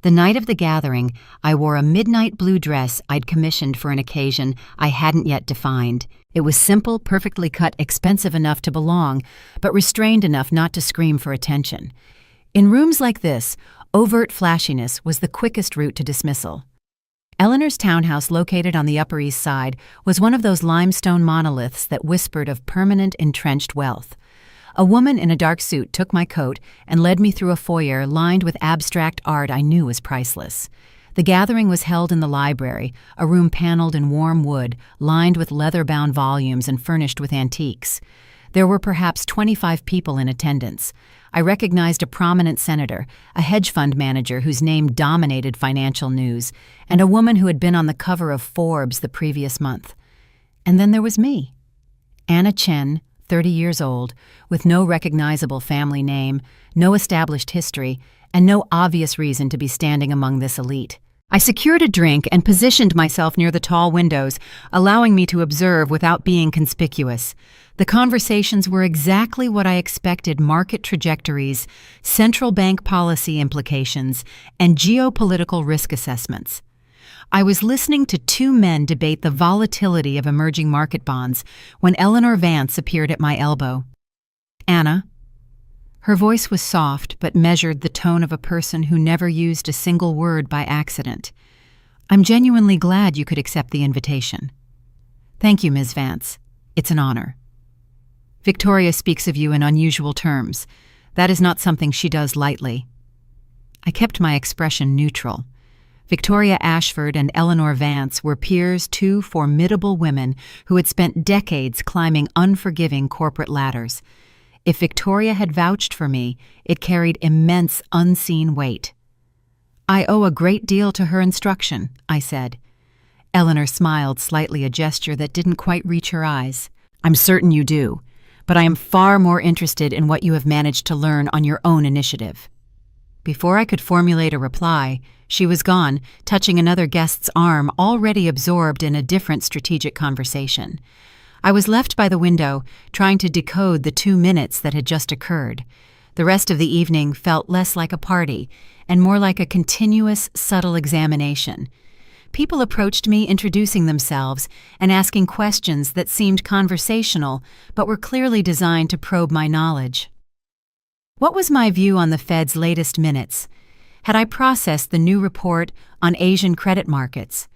The night of the gathering, I wore a midnight blue dress I'd commissioned for an occasion I hadn't yet defined. It was simple, perfectly cut, expensive enough to belong, but restrained enough not to scream for attention. In rooms like this, overt flashiness was the quickest route to dismissal. Eleanor's townhouse, located on the Upper East Side, was one of those limestone monoliths that whispered of permanent, entrenched wealth. A woman in a dark suit took my coat and led me through a foyer lined with abstract art I knew was priceless. The gathering was held in the library, a room paneled in warm wood, lined with leather-bound volumes and furnished with antiques. There were perhaps 25 people in attendance. I recognized a prominent senator, a hedge fund manager whose name dominated financial news, and a woman who had been on the cover of Forbes the previous month. And then there was me. Anna Chen, 30 years old, with no recognizable family name, no established history, and no obvious reason to be standing among this elite. I secured a drink and positioned myself near the tall windows, allowing me to observe without being conspicuous. The conversations were exactly what I expected: market trajectories, central bank policy implications, and geopolitical risk assessments. I was listening to two men debate the volatility of emerging market bonds when Eleanor Vance appeared at my elbow. "Anna." Her voice was soft but measured, the tone of a person who never used a single word by accident. "I'm genuinely glad you could accept the invitation." "Thank you, Ms. Vance. It's an honor." "Victoria speaks of you in unusual terms. That is not something she does lightly." I kept my expression neutral. Victoria Ashford and Eleanor Vance were peers, two formidable women who had spent decades climbing unforgiving corporate ladders. If Victoria had vouched for me, it carried immense unseen weight. "I owe a great deal to her instruction," I said. Eleanor smiled slightly, a gesture that didn't quite reach her eyes. "I'm certain you do, but I am far more interested in what you have managed to learn on your own initiative." Before I could formulate a reply, she was gone, touching another guest's arm, already absorbed in a different strategic conversation. I was left by the window, trying to decode the 2 minutes that had just occurred. The rest of the evening felt less like a party and more like a continuous, subtle examination. People approached me, introducing themselves and asking questions that seemed conversational but were clearly designed to probe my knowledge. What was my view on the Fed's latest minutes? Had I processed the new report on Asian credit markets?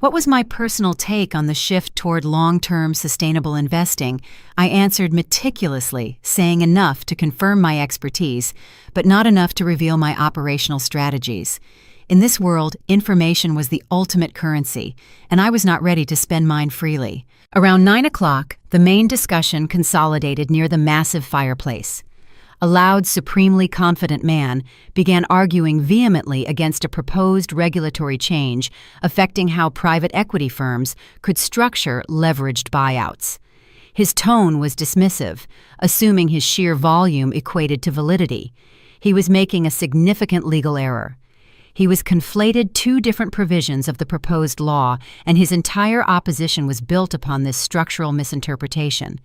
What was my personal take on the shift toward long-term sustainable investing? I answered meticulously, saying enough to confirm my expertise, but not enough to reveal my operational strategies. In this world, information was the ultimate currency, and I was not ready to spend mine freely. Around 9 o'clock, the main discussion consolidated near the massive fireplace. A loud, supremely confident man began arguing vehemently against a proposed regulatory change affecting how private equity firms could structure leveraged buyouts. His tone was dismissive, assuming his sheer volume equated to validity. He was making a significant legal error. He was conflated two different provisions of the proposed law, and his entire opposition was built upon this structural misinterpretation.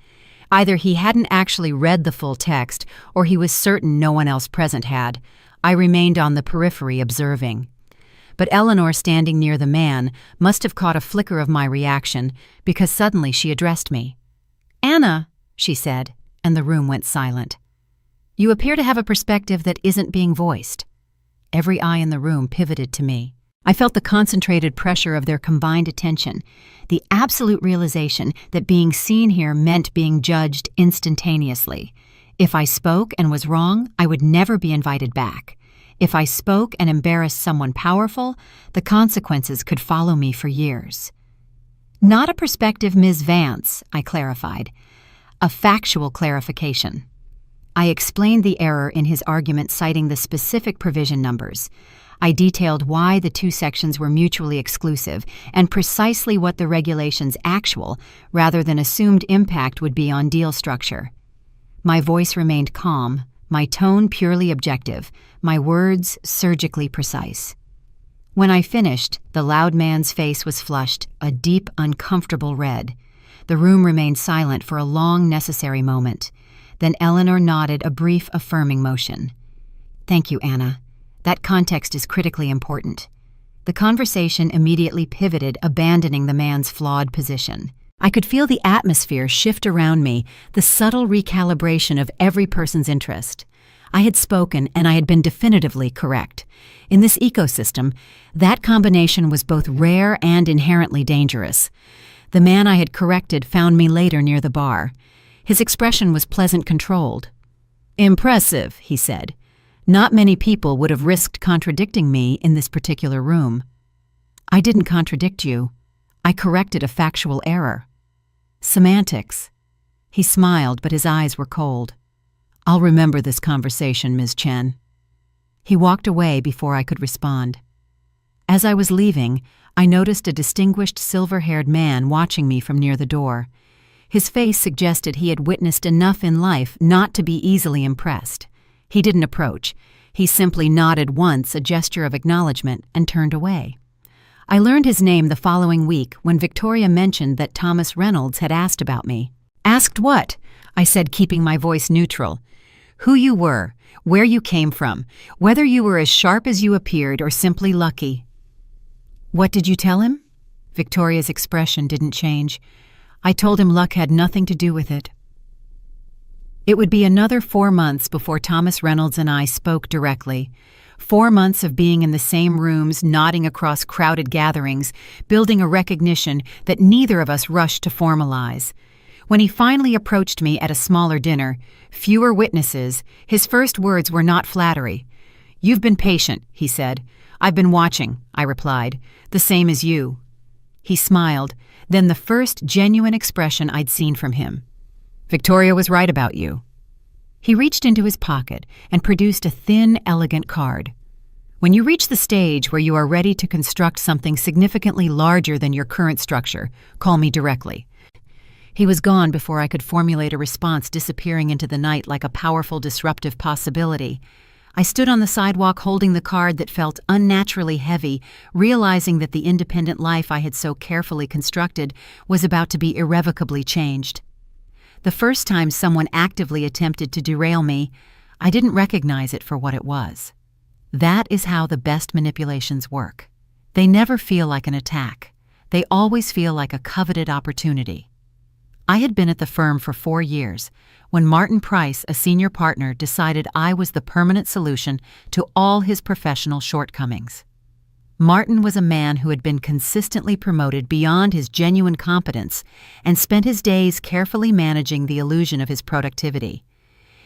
Either he hadn't actually read the full text, or he was certain no one else present had. I remained on the periphery observing. But Eleanor, standing near the man, must have caught a flicker of my reaction, because suddenly she addressed me. "Anna," she said, and the room went silent. "You appear to have a perspective that isn't being voiced." Every eye in the room pivoted to me. I felt the concentrated pressure of their combined attention, the absolute realization that being seen here meant being judged instantaneously. If I spoke and was wrong, I would never be invited back. If I spoke and embarrassed someone powerful, the consequences could follow me for years. "Not a perspective, Ms. Vance," I clarified. "A factual clarification." I explained the error in his argument, citing the specific provision numbers. I detailed why the two sections were mutually exclusive and precisely what the regulation's actual, rather than assumed, impact would be on deal structure. My voice remained calm, my tone purely objective, my words surgically precise. When I finished, the loud man's face was flushed, a deep, uncomfortable red. The room remained silent for a long, necessary moment. Then Eleanor nodded a brief, affirming motion. "Thank you, Anna. That context is critically important." The conversation immediately pivoted, abandoning the man's flawed position. I could feel the atmosphere shift around me, the subtle recalibration of every person's interest. I had spoken, and I had been definitively correct. In this ecosystem, that combination was both rare and inherently dangerous. The man I had corrected found me later near the bar. His expression was pleasant, controlled. "Impressive," he said. "Not many people would have risked contradicting me in this particular room." "I didn't contradict you. I corrected a factual error." "Semantics." He smiled, but his eyes were cold. "I'll remember this conversation, Ms. Chen." He walked away before I could respond. As I was leaving, I noticed a distinguished silver-haired man watching me from near the door. His face suggested he had witnessed enough in life not to be easily impressed. He didn't approach. He simply nodded once, a gesture of acknowledgement, and turned away. I learned his name the following week when Victoria mentioned that Thomas Reynolds had asked about me. "Asked what?" I said, keeping my voice neutral. "Who you were, where you came from, whether you were as sharp as you appeared or simply lucky." "What did you tell him?" Victoria's expression didn't change. "I told him luck had nothing to do with it." It would be another 4 months before Thomas Reynolds and I spoke directly. 4 months of being in the same rooms, nodding across crowded gatherings, building a recognition that neither of us rushed to formalize. When he finally approached me at a smaller dinner, fewer witnesses, his first words were not flattery. "You've been patient," he said. "I've been watching," I replied. "The same as you." He smiled, then the first genuine expression I'd seen from him. "Victoria was right about you." He reached into his pocket and produced a thin, elegant card. "When you reach the stage where you are ready to construct something significantly larger than your current structure, call me directly." He was gone before I could formulate a response, disappearing into the night like a powerful disruptive possibility. I stood on the sidewalk holding the card that felt unnaturally heavy, realizing that the independent life I had so carefully constructed was about to be irrevocably changed. The first time someone actively attempted to derail me, I didn't recognize it for what it was. That is how the best manipulations work. They never feel like an attack. They always feel like a coveted opportunity. I had been at the firm for 4 years when Martin Price, a senior partner, decided I was the permanent solution to all his professional shortcomings. Martin was a man who had been consistently promoted beyond his genuine competence and spent his days carefully managing the illusion of his productivity.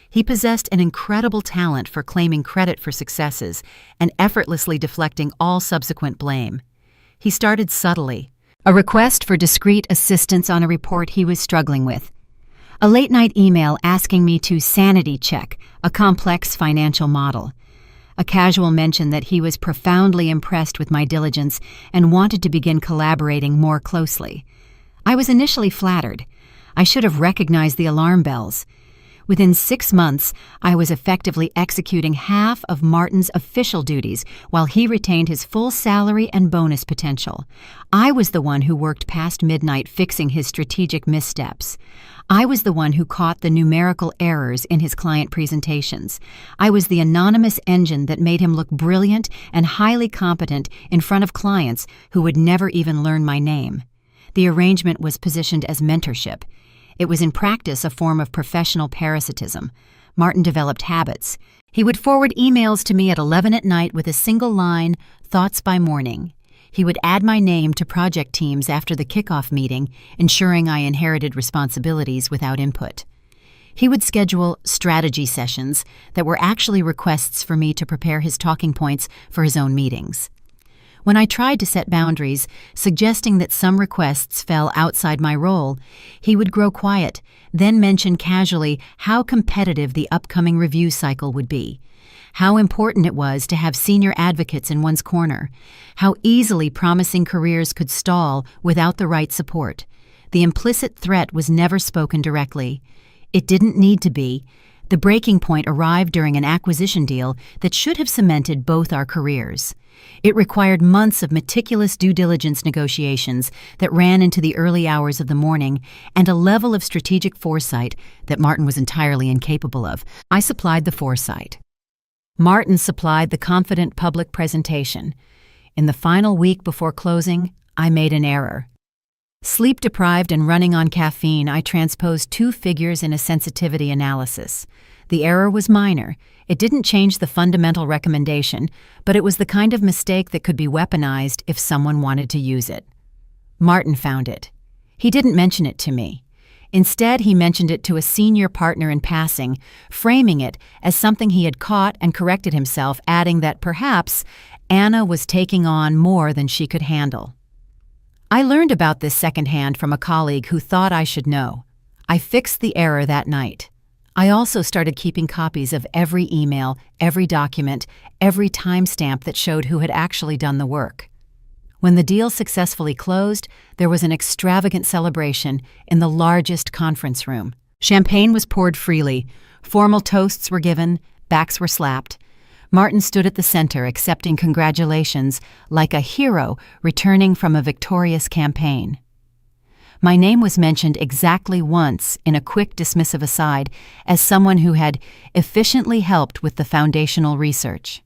He possessed an incredible talent for claiming credit for successes and effortlessly deflecting all subsequent blame. He started subtly. A request for discreet assistance on a report he was struggling with. A late-night email asking me to sanity check a complex financial model. A casual mention that he was profoundly impressed with my diligence and wanted to begin collaborating more closely. I was initially flattered. I should have recognized the alarm bells. Within 6 months, I was effectively executing half of Martin's official duties while he retained his full salary and bonus potential. I was the one who worked past midnight fixing his strategic missteps. I was the one who caught the numerical errors in his client presentations. I was the anonymous engine that made him look brilliant and highly competent in front of clients who would never even learn my name. The arrangement was positioned as mentorship. It was in practice a form of professional parasitism. Martin developed habits. He would forward emails to me at 11 at night with a single line, "Thoughts by morning." He would add my name to project teams after the kickoff meeting, ensuring I inherited responsibilities without input. He would schedule strategy sessions that were actually requests for me to prepare his talking points for his own meetings. When I tried to set boundaries, suggesting that some requests fell outside my role, he would grow quiet, then mention casually how competitive the upcoming review cycle would be, how important it was to have senior advocates in one's corner, how easily promising careers could stall without the right support. The implicit threat was never spoken directly. It didn't need to be. The breaking point arrived during an acquisition deal that should have cemented both our careers. It required months of meticulous due diligence negotiations that ran into the early hours of the morning and a level of strategic foresight that Martin was entirely incapable of. I supplied the foresight. Martin supplied the confident public presentation. In the final week before closing, I made an error. Sleep-deprived and running on caffeine, I transposed 2 figures in a sensitivity analysis. The error was minor. It didn't change the fundamental recommendation, but it was the kind of mistake that could be weaponized if someone wanted to use it. Martin found it. He didn't mention it to me. Instead, he mentioned it to a senior partner in passing, framing it as something he had caught and corrected himself, adding that perhaps Anna was taking on more than she could handle. I learned about this secondhand from a colleague who thought I should know. I fixed the error that night. I also started keeping copies of every email, every document, every timestamp that showed who had actually done the work. When the deal successfully closed, there was an extravagant celebration in the largest conference room. Champagne was poured freely, formal toasts were given, backs were slapped. Martin stood at the center accepting congratulations like a hero returning from a victorious campaign. My name was mentioned exactly once in a quick dismissive aside as someone who had efficiently helped with the foundational research.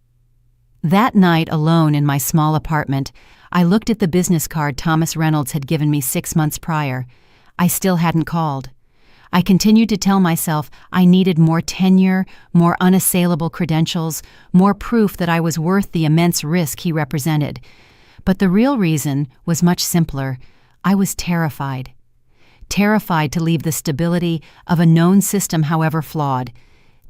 That night alone in my small apartment, I looked at the business card Thomas Reynolds had given me 6 months prior. I still hadn't called. I continued to tell myself I needed more tenure, more unassailable credentials, more proof that I was worth the immense risk he represented. But the real reason was much simpler. I was terrified. Terrified to leave the stability of a known system, however flawed.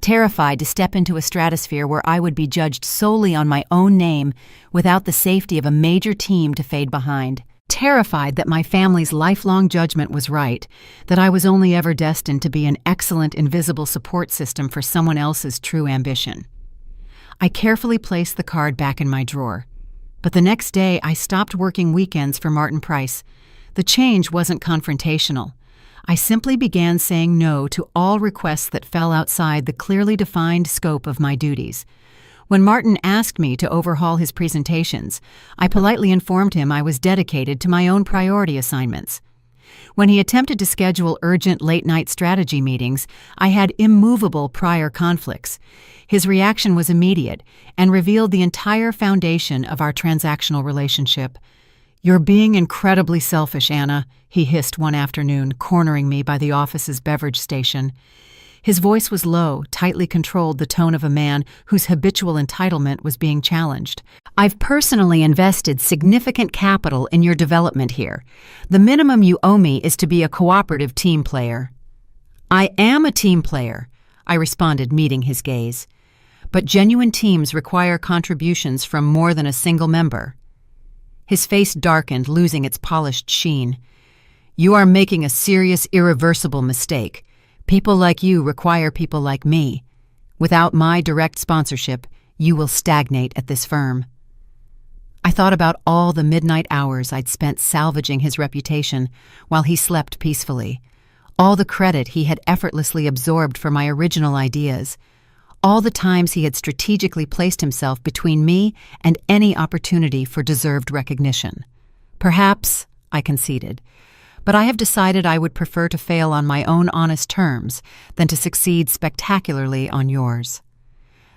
Terrified to step into a stratosphere where I would be judged solely on my own name without the safety of a major team to fade behind. Terrified that my family's lifelong judgment was right, that I was only ever destined to be an excellent invisible support system for someone else's true ambition. I carefully placed the card back in my drawer. But the next day I stopped working weekends for Martin Price. The change wasn't confrontational. I simply began saying no to all requests that fell outside the clearly defined scope of my duties. When Martin asked me to overhaul his presentations, I politely informed him I was dedicated to my own priority assignments. When he attempted to schedule urgent late-night strategy meetings, I had immovable prior conflicts. His reaction was immediate and revealed the entire foundation of our transactional relationship. "You're being incredibly selfish, Anna," he hissed one afternoon, cornering me by the office's beverage station. His voice was low, tightly controlled, the tone of a man whose habitual entitlement was being challenged. "I've personally invested significant capital in your development here. The minimum you owe me is to be a cooperative team player." "I am a team player," I responded, meeting his gaze. "But genuine teams require contributions from more than a single member." His face darkened, losing its polished sheen. "You are making a serious, irreversible mistake. People like you require people like me. Without my direct sponsorship, you will stagnate at this firm." I thought about all the midnight hours I'd spent salvaging his reputation while he slept peacefully, all the credit he had effortlessly absorbed for my original ideas, all the times he had strategically placed himself between me and any opportunity for deserved recognition. "Perhaps," I conceded, "but I have decided I would prefer to fail on my own honest terms than to succeed spectacularly on yours."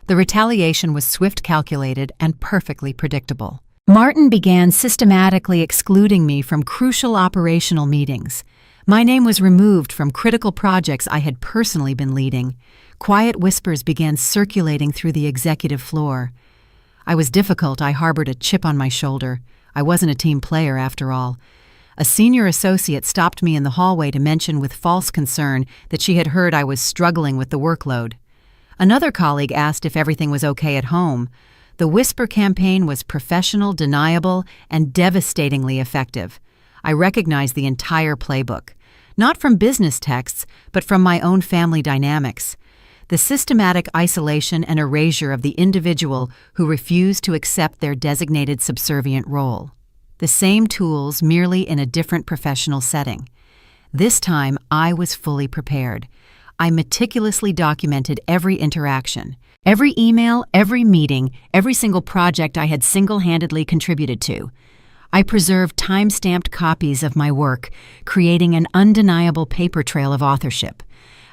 The retaliation was swift, calculated, and perfectly predictable. Martin began systematically excluding me from crucial operational meetings. My name was removed from critical projects I had personally been leading. Quiet whispers began circulating through the executive floor. I was difficult. I harbored a chip on my shoulder. I wasn't a team player, after all. A senior associate stopped me in the hallway to mention with false concern that she had heard I was struggling with the workload. Another colleague asked if everything was okay at home. The whisper campaign was professional, deniable, and devastatingly effective. I recognized the entire playbook, not from business texts, but from my own family dynamics. The systematic isolation and erasure of the individual who refused to accept their designated subservient role. The same tools, merely in a different professional setting. This time, I was fully prepared. I meticulously documented every interaction, every email, every meeting, every single project I had single-handedly contributed to. I preserved time-stamped copies of my work, creating an undeniable paper trail of authorship.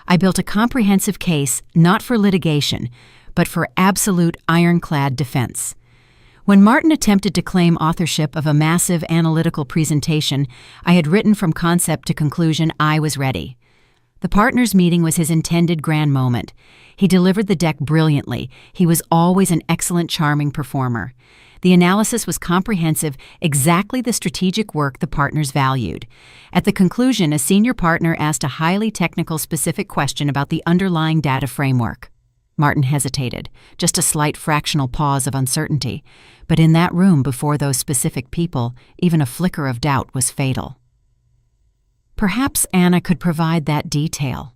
I built a comprehensive case not for litigation, but for absolute ironclad defense. When Martin attempted to claim authorship of a massive analytical presentation I had written from concept to conclusion, I was ready. The partners' meeting was his intended grand moment. He delivered the deck brilliantly. He was always an excellent, charming performer. The analysis was comprehensive, exactly the strategic work the partners valued. At the conclusion, a senior partner asked a highly technical, specific question about the underlying data framework. Martin hesitated, just a slight fractional pause of uncertainty. But in that room before those specific people, even a flicker of doubt was fatal. Perhaps Anna could provide that detail,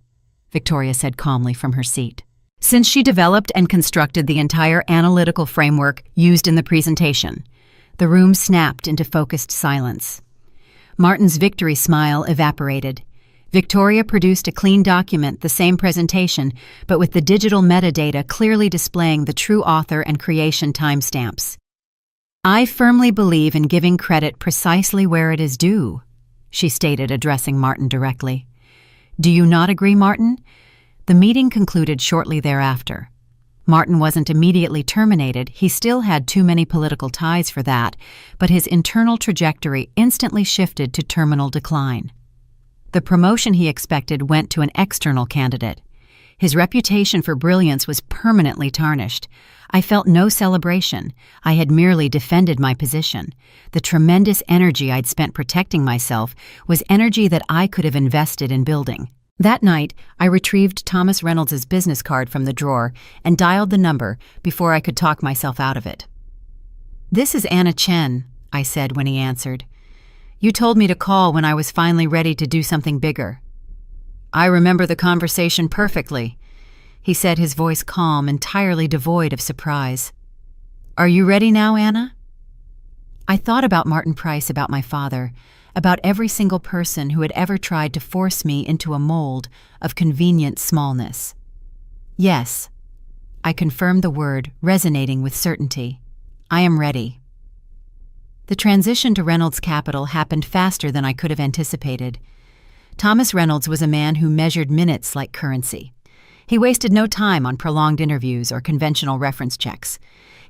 Victoria said calmly from her seat. Since she developed and constructed the entire analytical framework used in the presentation, the room snapped into focused silence. Martin's victory smile evaporated. Victoria produced a clean document, the same presentation, but with the digital metadata clearly displaying the true author and creation timestamps. I firmly believe in giving credit precisely where it is due, she stated, addressing Martin directly. Do you not agree, Martin? The meeting concluded shortly thereafter. Martin wasn't immediately terminated, he still had too many political ties for that, but his internal trajectory instantly shifted to terminal decline. The promotion he expected went to an external candidate. His reputation for brilliance was permanently tarnished. I felt no celebration. I had merely defended my position. The tremendous energy I'd spent protecting myself was energy that I could have invested in building. That night, I retrieved Thomas Reynolds's business card from the drawer and dialed the number before I could talk myself out of it. "This is Anna Chen," I said when he answered. "You told me to call when I was finally ready to do something bigger." "I remember the conversation perfectly," he said, his voice calm, entirely devoid of surprise. "Are you ready now, Anna?" I thought about Martin Price, about my father, about every single person who had ever tried to force me into a mold of convenient smallness. "Yes," I confirmed the word, resonating with certainty. "I am ready." The transition to Reynolds Capital happened faster than I could have anticipated. Thomas Reynolds was a man who measured minutes like currency. He wasted no time on prolonged interviews or conventional reference checks.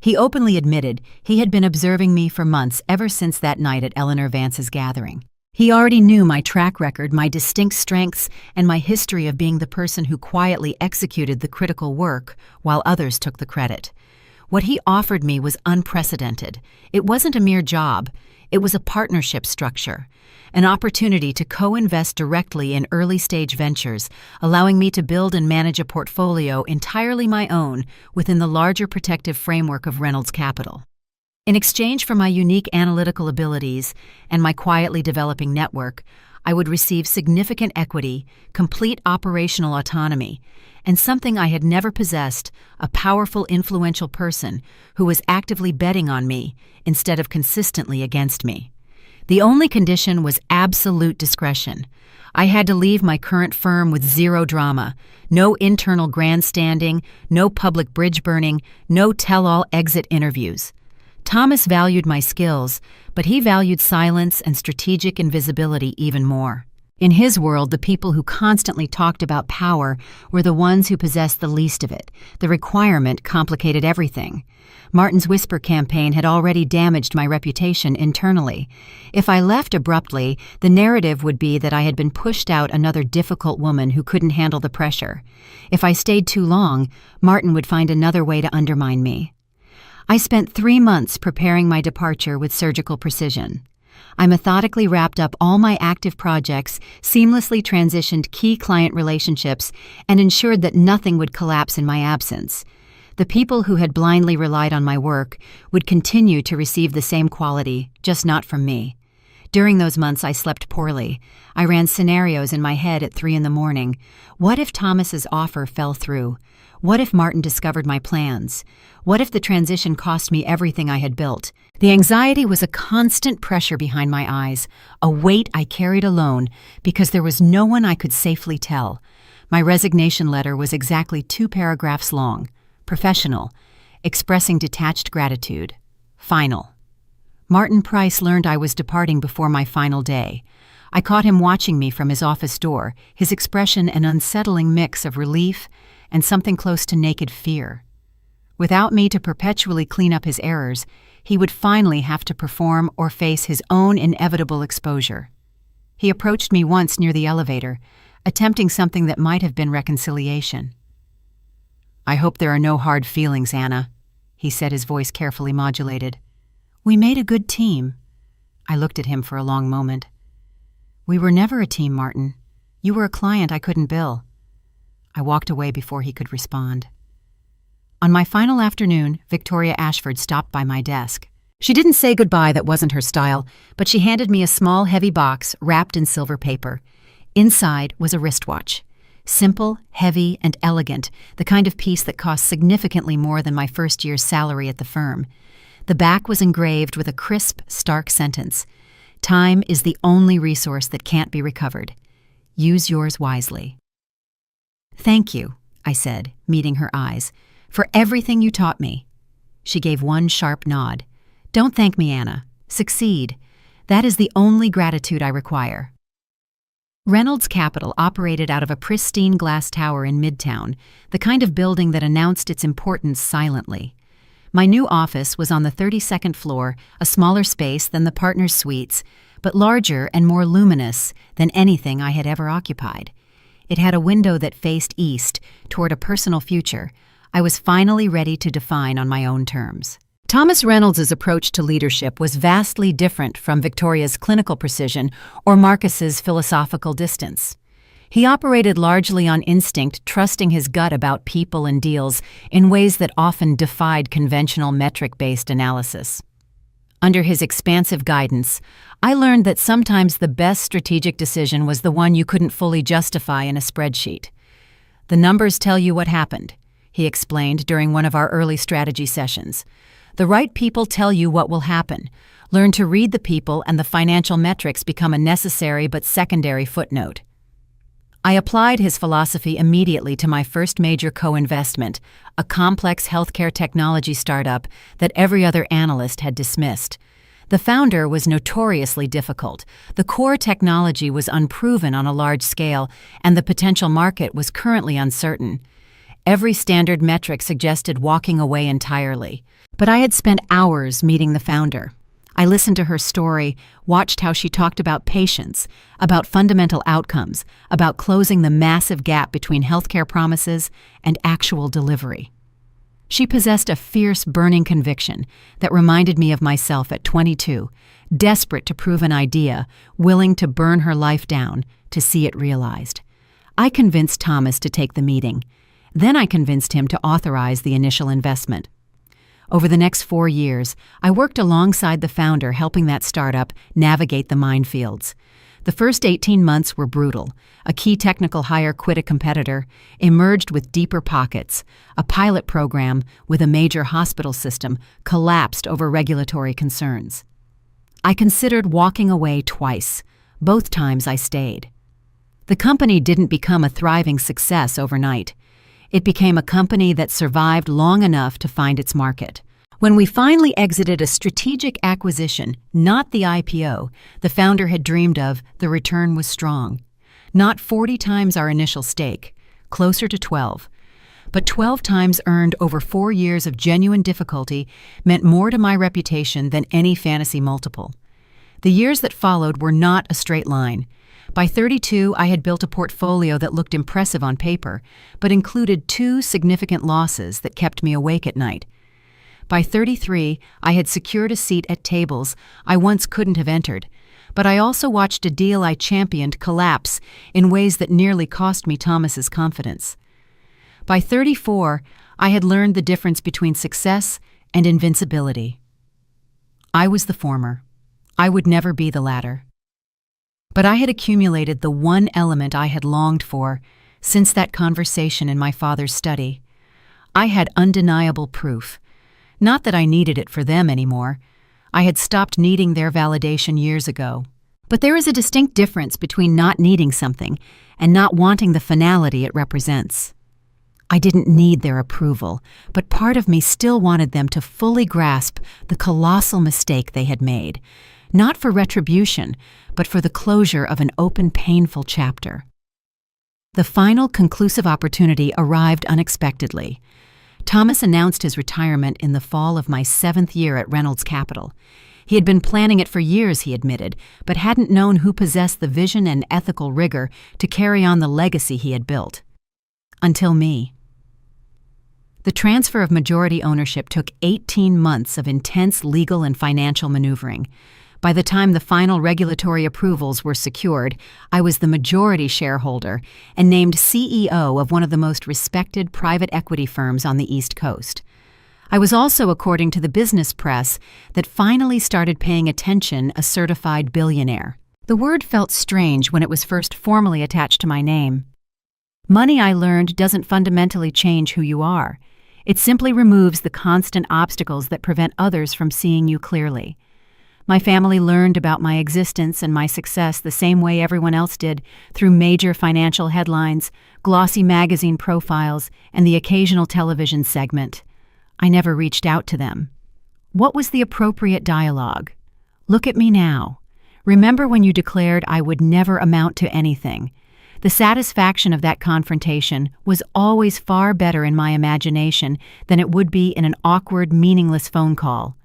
He openly admitted he had been observing me for months, ever since that night at Eleanor Vance's gathering. He already knew my track record, my distinct strengths, and my history of being the person who quietly executed the critical work while others took the credit. What he offered me was unprecedented. It wasn't a mere job. It was a partnership structure, an opportunity to co-invest directly in early-stage ventures, allowing me to build and manage a portfolio entirely my own within the larger protective framework of Reynolds Capital. In exchange for my unique analytical abilities and my quietly developing network, I would receive significant equity, complete operational autonomy, and something I had never possessed, a powerful, influential person who was actively betting on me instead of consistently against me. The only condition was absolute discretion. I had to leave my current firm with zero drama, no internal grandstanding, no public bridge burning, no tell-all exit interviews. Thomas valued my skills, but he valued silence and strategic invisibility even more. In his world, the people who constantly talked about power were the ones who possessed the least of it. The requirement complicated everything. Martin's whisper campaign had already damaged my reputation internally. If I left abruptly, the narrative would be that I had been pushed out another difficult woman who couldn't handle the pressure. If I stayed too long, Martin would find another way to undermine me. I spent 3 months preparing my departure with surgical precision. I methodically wrapped up all my active projects, seamlessly transitioned key client relationships, and ensured that nothing would collapse in my absence. The people who had blindly relied on my work would continue to receive the same quality, just not from me. During those months, I slept poorly. I ran scenarios in my head at 3 a.m. What if Thomas's offer fell through? What if Martin discovered my plans? What if the transition cost me everything I had built? The anxiety was a constant pressure behind my eyes, a weight I carried alone because there was no one I could safely tell. My resignation letter was exactly 2 paragraphs long. Professional, expressing detached gratitude. Final. Martin Price learned I was departing before my final day. I caught him watching me from his office door, his expression an unsettling mix of relief and something close to naked fear. Without me to perpetually clean up his errors, he would finally have to perform or face his own inevitable exposure. He approached me once near the elevator, attempting something that might have been reconciliation. "I hope there are no hard feelings, Anna," he said, his voice carefully modulated. "We made a good team." I looked at him for a long moment. "We were never a team, Martin. You were a client I couldn't bill." I walked away before he could respond. On my final afternoon, Victoria Ashford stopped by my desk. She didn't say goodbye, that wasn't her style, but she handed me a small, heavy box wrapped in silver paper. Inside was a wristwatch. Simple, heavy, and elegant, the kind of piece that cost significantly more than my first year's salary at the firm. The back was engraved with a crisp, stark sentence. Time is the only resource that can't be recovered. Use yours wisely. Thank you, I said, meeting her eyes, for everything you taught me. She gave one sharp nod. Don't thank me, Anna. Succeed. That is the only gratitude I require. Reynolds Capital operated out of a pristine glass tower in Midtown, the kind of building that announced its importance silently. My new office was on the 32nd floor, a smaller space than the partners' suites, but larger and more luminous than anything I had ever occupied. It had a window that faced east, toward a personal future I was finally ready to define on my own terms. Thomas Reynolds's approach to leadership was vastly different from Victoria's clinical precision or Marcus's philosophical distance. He operated largely on instinct, trusting his gut about people and deals in ways that often defied conventional metric-based analysis. Under his expansive guidance, I learned that sometimes the best strategic decision was the one you couldn't fully justify in a spreadsheet. The numbers tell you what happened, he explained during one of our early strategy sessions. The right people tell you what will happen. Learn to read the people, and the financial metrics become a necessary but secondary footnote. I applied his philosophy immediately to my first major co-investment, a complex healthcare technology startup that every other analyst had dismissed. The founder was notoriously difficult. The core technology was unproven on a large scale, and the potential market was currently uncertain. Every standard metric suggested walking away entirely. But I had spent hours meeting the founder. I listened to her story, watched how she talked about patients, about fundamental outcomes, about closing the massive gap between healthcare promises and actual delivery. She possessed a fierce, burning conviction that reminded me of myself at 22, desperate to prove an idea, willing to burn her life down to see it realized. I convinced Thomas to take the meeting. Then I convinced him to authorize the initial investment. Over the next 4 years, I worked alongside the founder, helping that startup navigate the minefields. The first 18 months were brutal. A key technical hire quit a competitor, emerged with deeper pockets. A pilot program with a major hospital system collapsed over regulatory concerns. I considered walking away twice. Both times I stayed. The company didn't become a thriving success overnight. It became a company that survived long enough to find its market. When we finally exited a strategic acquisition, not the IPO the founder had dreamed of, the return was strong. Not 40 times our initial stake, closer to 12. But 12 times earned over 4 years of genuine difficulty meant more to my reputation than any fantasy multiple. The years that followed were not a straight line. By 32, I had built a portfolio that looked impressive on paper, but included 2 significant losses that kept me awake at night. By 33, I had secured a seat at tables I once couldn't have entered, but I also watched a deal I championed collapse in ways that nearly cost me Thomas's confidence. By 34, I had learned the difference between success and invincibility. I was the former. I would never be the latter. But I had accumulated the one element I had longed for since that conversation in my father's study. I had undeniable proof. Not that I needed it for them anymore. I had stopped needing their validation years ago. But there is a distinct difference between not needing something and not wanting the finality it represents. I didn't need their approval, but part of me still wanted them to fully grasp the colossal mistake they had made, not for retribution, but for the closure of an open, painful chapter. The final conclusive opportunity arrived unexpectedly. Thomas announced his retirement in the fall of my 7th year at Reynolds Capital. He had been planning it for years, he admitted, but hadn't known who possessed the vision and ethical rigor to carry on the legacy he had built. Until me. The transfer of majority ownership took 18 months of intense legal and financial maneuvering. By the time the final regulatory approvals were secured, I was the majority shareholder and named CEO of one of the most respected private equity firms on the East Coast. I was also, according to the business press, that finally started paying attention, a certified billionaire. The word felt strange when it was first formally attached to my name. Money, I learned, doesn't fundamentally change who you are. It simply removes the constant obstacles that prevent others from seeing you clearly. My family learned about my existence and my success the same way everyone else did, through major financial headlines, glossy magazine profiles, and the occasional television segment. I never reached out to them. What was the appropriate dialogue? Look at me now. Remember when you declared I would never amount to anything? The satisfaction of that confrontation was always far better in my imagination than it would be in an awkward, meaningless phone call.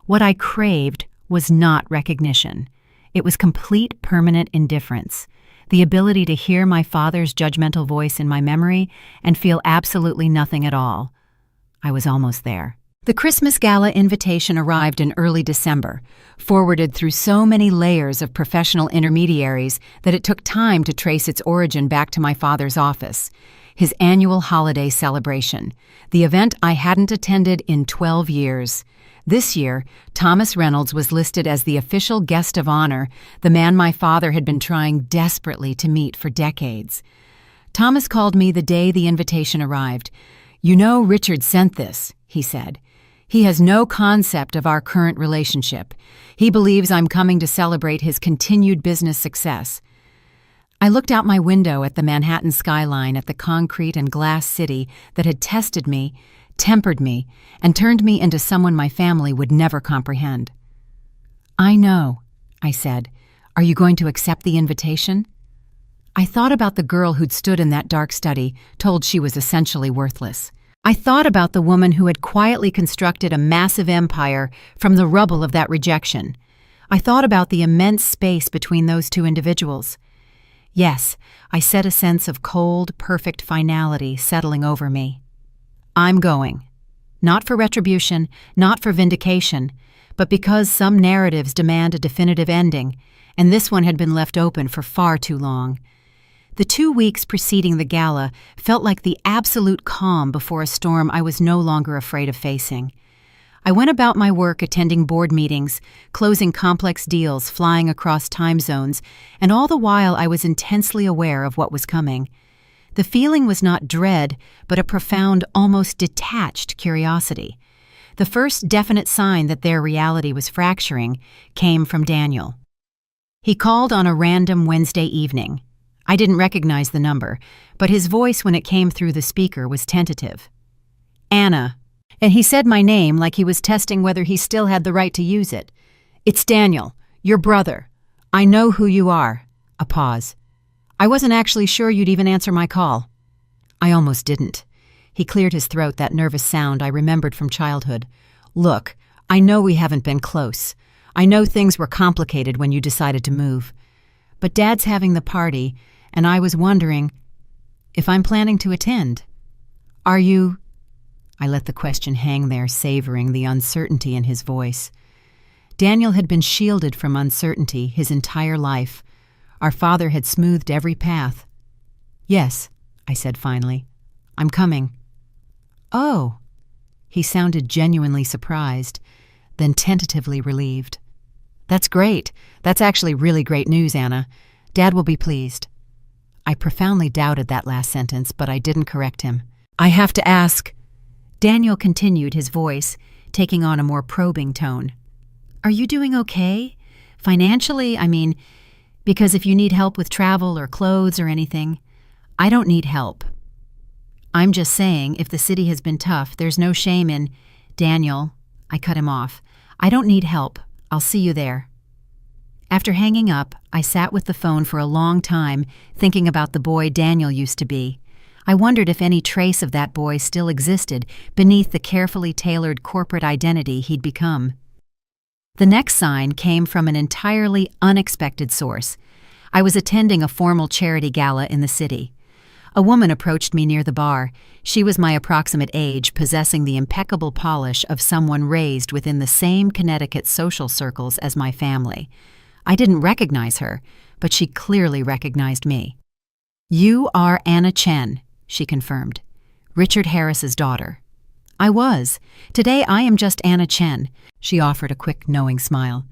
What I craved was not recognition. It was complete, permanent indifference. The ability to hear my father's judgmental voice in my memory and feel absolutely nothing at all. I was almost there. The Christmas gala invitation arrived in early December, forwarded through so many layers of professional intermediaries that it took time to trace its origin back to my father's office. His annual holiday celebration, the event I hadn't attended in 12 years. This year, Thomas Reynolds was listed as the official guest of honor, the man my father had been trying desperately to meet for decades. Thomas called me the day the invitation arrived. "You know, Richard sent this," he said. "He has no concept of our current relationship. He believes I'm coming to celebrate his continued business success." I looked out my window at the Manhattan skyline, at the concrete and glass city that had tested me, tempered me, and turned me into someone my family would never comprehend. "I know," I said. "Are you going to accept the invitation?" I thought about the girl who'd stood in that dark study, told she was essentially worthless. I thought about the woman who had quietly constructed a massive empire from the rubble of that rejection. I thought about the immense space between those two individuals. Yes, I set a sense of cold, perfect finality settling over me. I'm going. Not for retribution, not for vindication, but because some narratives demand a definitive ending, and this one had been left open for far too long. The 2 weeks preceding the gala felt like the absolute calm before a storm I was no longer afraid of facing. I went about my work attending board meetings, closing complex deals, flying across time zones, and all the while I was intensely aware of what was coming. The feeling was not dread, but a profound, almost detached curiosity. The first definite sign that their reality was fracturing came from Daniel. He called on a random Wednesday evening. I didn't recognize the number, but his voice when it came through the speaker was tentative. "Anna," and he said my name like he was testing whether he still had the right to use it. "It's Daniel, your brother. I know who you are." A pause. "I wasn't actually sure you'd even answer my call." I almost didn't. He cleared his throat, that nervous sound I remembered from childhood. "Look, I know we haven't been close. I know things were complicated when you decided to move. But Dad's having the party, and I was wondering if I'm planning to attend. Are you?" I let the question hang there, savoring the uncertainty in his voice. Daniel had been shielded from uncertainty his entire life. Our father had smoothed every path. "Yes," I said finally. "I'm coming." "Oh." He sounded genuinely surprised, then tentatively relieved. "That's great. That's actually really great news, Anna. Dad will be pleased." I profoundly doubted that last sentence, but I didn't correct him. "I have to ask," Daniel continued, his voice taking on a more probing tone. "Are you doing okay? Financially, I mean, because if you need help with travel or clothes or anything." "I don't need help. I'm just saying, if the city has been tough, there's no shame in—" "Daniel," I cut him off. "I don't need help. I'll see you there." After hanging up, I sat with the phone for a long time, thinking about the boy Daniel used to be. I wondered if any trace of that boy still existed beneath the carefully tailored corporate identity he'd become. The next sign came from an entirely unexpected source. I was attending a formal charity gala in the city. A woman approached me near the bar. She was my approximate age, possessing the impeccable polish of someone raised within the same Connecticut social circles as my family. I didn't recognize her, but she clearly recognized me. "You are Anna Chen," she confirmed. "Richard Harris's daughter." I was. "Today I am just Anna Chen," she offered a quick, knowing smile.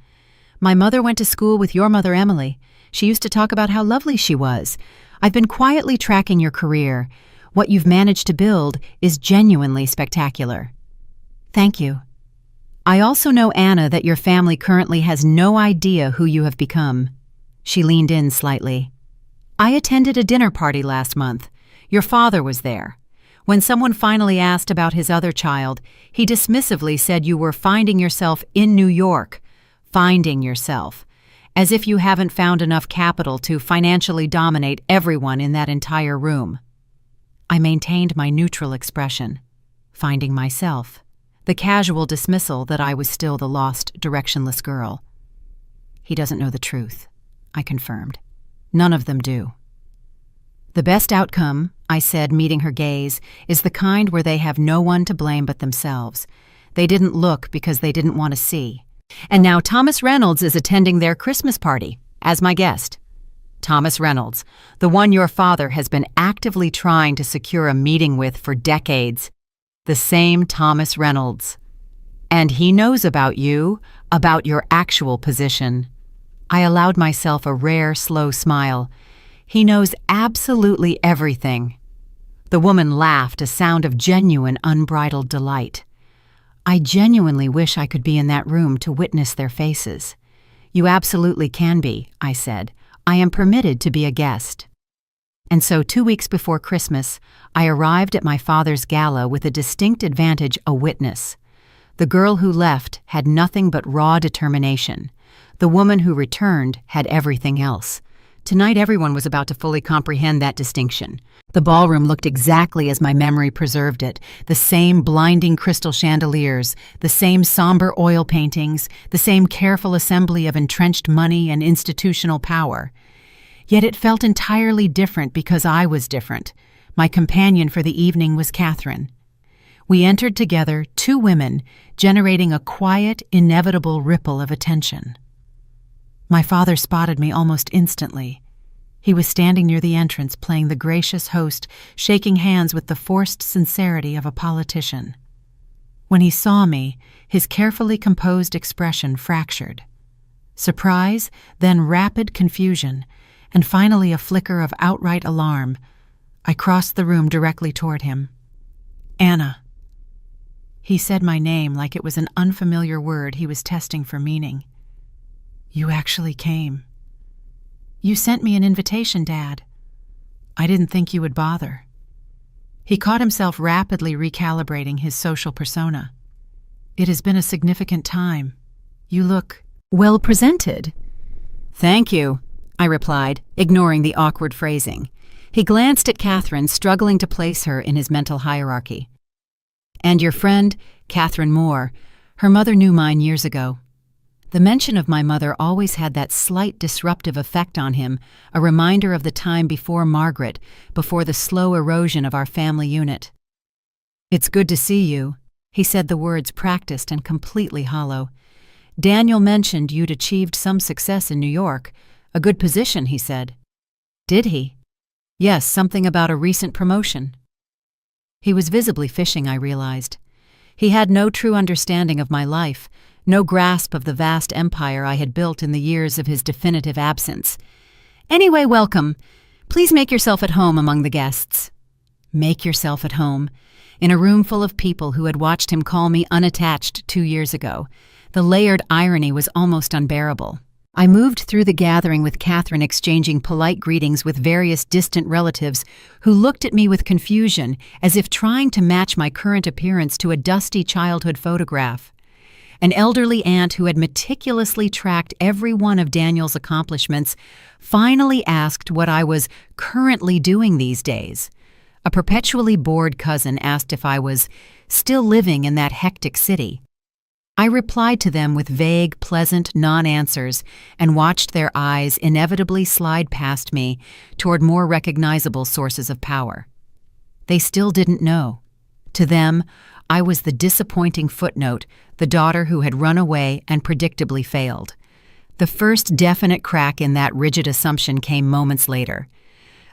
My mother went to school with your mother, Emily. She used to talk about how lovely she was. I've been quietly tracking your career. What you've managed to build is genuinely spectacular. Thank you. I also know, Anna, that your family currently has no idea who you have become. She leaned in slightly. I attended a dinner party last month. Your father was there. When someone finally asked about his other child, he dismissively said you were finding yourself in New York. Finding yourself. As if you haven't found enough capital to financially dominate everyone in that entire room. I maintained my neutral expression. Finding myself. The casual dismissal that I was still the lost, directionless girl. He doesn't know the truth, I confirmed. None of them do. The best outcome, I said, meeting her gaze, is the kind where they have no one to blame but themselves. They didn't look because they didn't want to see. And now Thomas Reynolds is attending their Christmas party, as my guest. Thomas Reynolds, the one your father has been actively trying to secure a meeting with for decades. The same Thomas Reynolds. And he knows about you, about your actual position. I allowed myself a rare, slow smile. He knows absolutely everything. The woman laughed, a sound of genuine, unbridled delight. I genuinely wish I could be in that room to witness their faces. You absolutely can be, I said. I am permitted to be a guest. And so 2 weeks before Christmas, I arrived at my father's gala with a distinct advantage, a witness. The girl who left had nothing but raw determination. The woman who returned had everything else. Tonight everyone was about to fully comprehend that distinction. The ballroom looked exactly as my memory preserved it. The same blinding crystal chandeliers, the same somber oil paintings, the same careful assembly of entrenched money and institutional power. Yet it felt entirely different because I was different. My companion for the evening was Catherine. We entered together, two women, generating a quiet, inevitable ripple of attention. My father spotted me almost instantly. He was standing near the entrance, playing the gracious host, shaking hands with the forced sincerity of a politician. When he saw me, his carefully composed expression fractured. Surprise, then rapid confusion, and finally a flicker of outright alarm. I crossed the room directly toward him. Anna. He said my name like it was an unfamiliar word he was testing for meaning. You actually came. You sent me an invitation, Dad. I didn't think you would bother. He caught himself rapidly recalibrating his social persona. It has been a significant time. You look well presented. Thank you, I replied, ignoring the awkward phrasing. He glanced at Catherine, struggling to place her in his mental hierarchy. And your friend, Catherine Moore, her mother knew mine years ago. The mention of my mother always had that slight disruptive effect on him, a reminder of the time before Margaret, before the slow erosion of our family unit. It's good to see you, he said, the words practiced and completely hollow. Daniel mentioned you'd achieved some success in New York. A good position, he said. Did he? Yes, something about a recent promotion. He was visibly fishing, I realized. He had no true understanding of my life, no grasp of the vast empire I had built in the years of his definitive absence. Anyway, welcome. Please make yourself at home among the guests. Make yourself at home. In a room full of people who had watched him call me unattached 2 years ago, the layered irony was almost unbearable. I moved through the gathering with Catherine exchanging polite greetings with various distant relatives who looked at me with confusion, as if trying to match my current appearance to a dusty childhood photograph. An elderly aunt who had meticulously tracked every one of Daniel's accomplishments finally asked what I was currently doing these days. A perpetually bored cousin asked if I was still living in that hectic city. I replied to them with vague, pleasant non-answers and watched their eyes inevitably slide past me toward more recognizable sources of power. They still didn't know. To them, I was the disappointing footnote, the daughter who had run away and predictably failed. The first definite crack in that rigid assumption came moments later.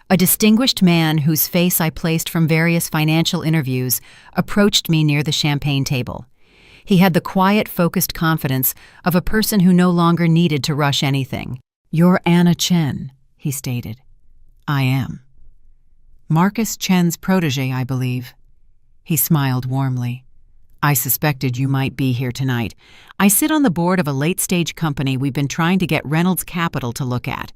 A distinguished man whose face I placed from various financial interviews approached me near the champagne table. He had the quiet, focused confidence of a person who no longer needed to rush anything. "You're Anna Chen," he stated. "I am." "Marcus Chen's protege, I believe." He smiled warmly. "I suspected you might be here tonight. I sit on the board of a late-stage company we've been trying to get Reynolds Capital to look at.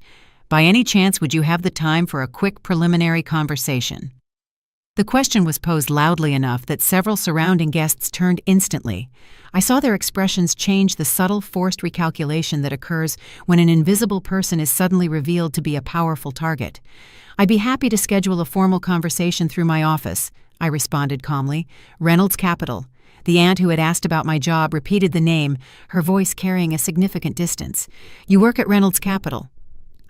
By any chance, would you have the time for a quick preliminary conversation?" The question was posed loudly enough that several surrounding guests turned instantly. I saw their expressions change, the subtle, forced recalculation that occurs when an invisible person is suddenly revealed to be a powerful target. "I'd be happy to schedule a formal conversation through my office," I responded calmly. "Reynolds Capital." The aunt who had asked about my job repeated the name, her voice carrying a significant distance. "You work at Reynolds Capital."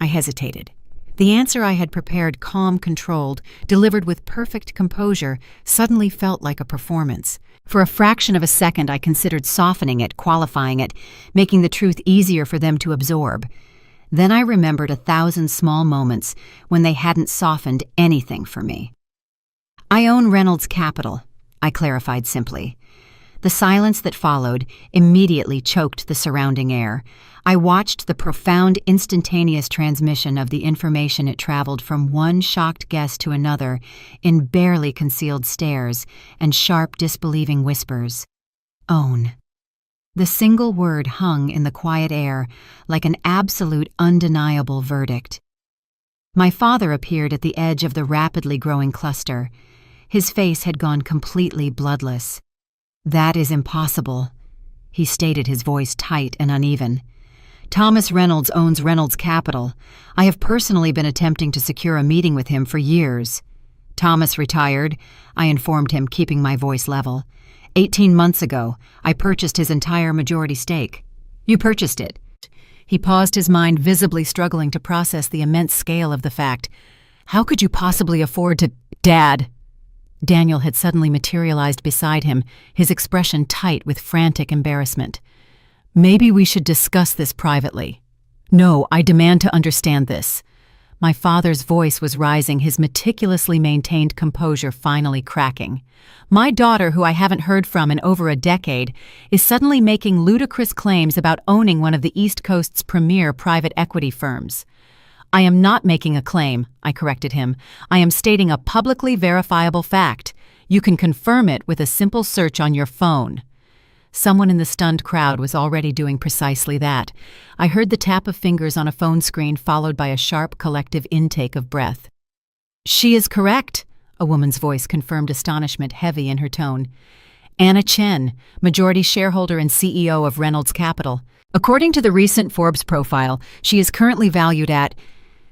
I hesitated. The answer I had prepared, calm, controlled, delivered with perfect composure, suddenly felt like a performance. For a fraction of a second I considered softening it, qualifying it, making the truth easier for them to absorb. Then I remembered 1,000 small moments when they hadn't softened anything for me. "I own Reynolds Capital," I clarified simply. The silence that followed immediately choked the surrounding air. I watched the profound, instantaneous transmission of the information. It traveled from one shocked guest to another in barely concealed stares and sharp, disbelieving whispers. "Own." The single word hung in the quiet air like an absolute, undeniable verdict. My father appeared at the edge of the rapidly growing cluster. His face had gone completely bloodless. "That is impossible," he stated, his voice tight and uneven. "Thomas Reynolds owns Reynolds Capital. I have personally been attempting to secure a meeting with him for years." "Thomas retired," I informed him, keeping my voice level. 18 months ago, I purchased his entire majority stake." "You purchased it?" He paused, his mind visibly struggling to process the immense scale of the fact. "How could you possibly afford to—" "Dad!" Daniel had suddenly materialized beside him, his expression tight with frantic embarrassment. "Maybe we should discuss this privately." "No, I demand to understand this." My father's voice was rising, his meticulously maintained composure finally cracking. "My daughter, who I haven't heard from in over a decade, is suddenly making ludicrous claims about owning one of the East Coast's premier private equity firms." "I am not making a claim," I corrected him. "I am stating a publicly verifiable fact. You can confirm it with a simple search on your phone." Someone in the stunned crowd was already doing precisely that. I heard the tap of fingers on a phone screen, followed by a sharp, collective intake of breath. "She is correct," a woman's voice confirmed, astonishment heavy in her tone. "Anna Chen, majority shareholder and CEO of Reynolds Capital. According to the recent Forbes profile, she is currently valued at—"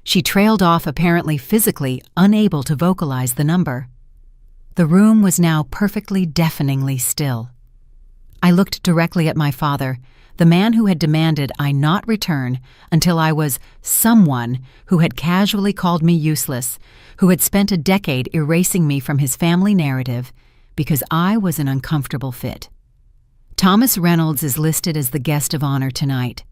She trailed off, apparently physically unable to vocalize the number. The room was now perfectly, deafeningly still. I looked directly at my father, the man who had demanded I not return until I was someone who had casually called me useless, who had spent a decade erasing me from his family narrative because I was an uncomfortable fit. "Thomas Reynolds is listed as the guest of honor tonight,"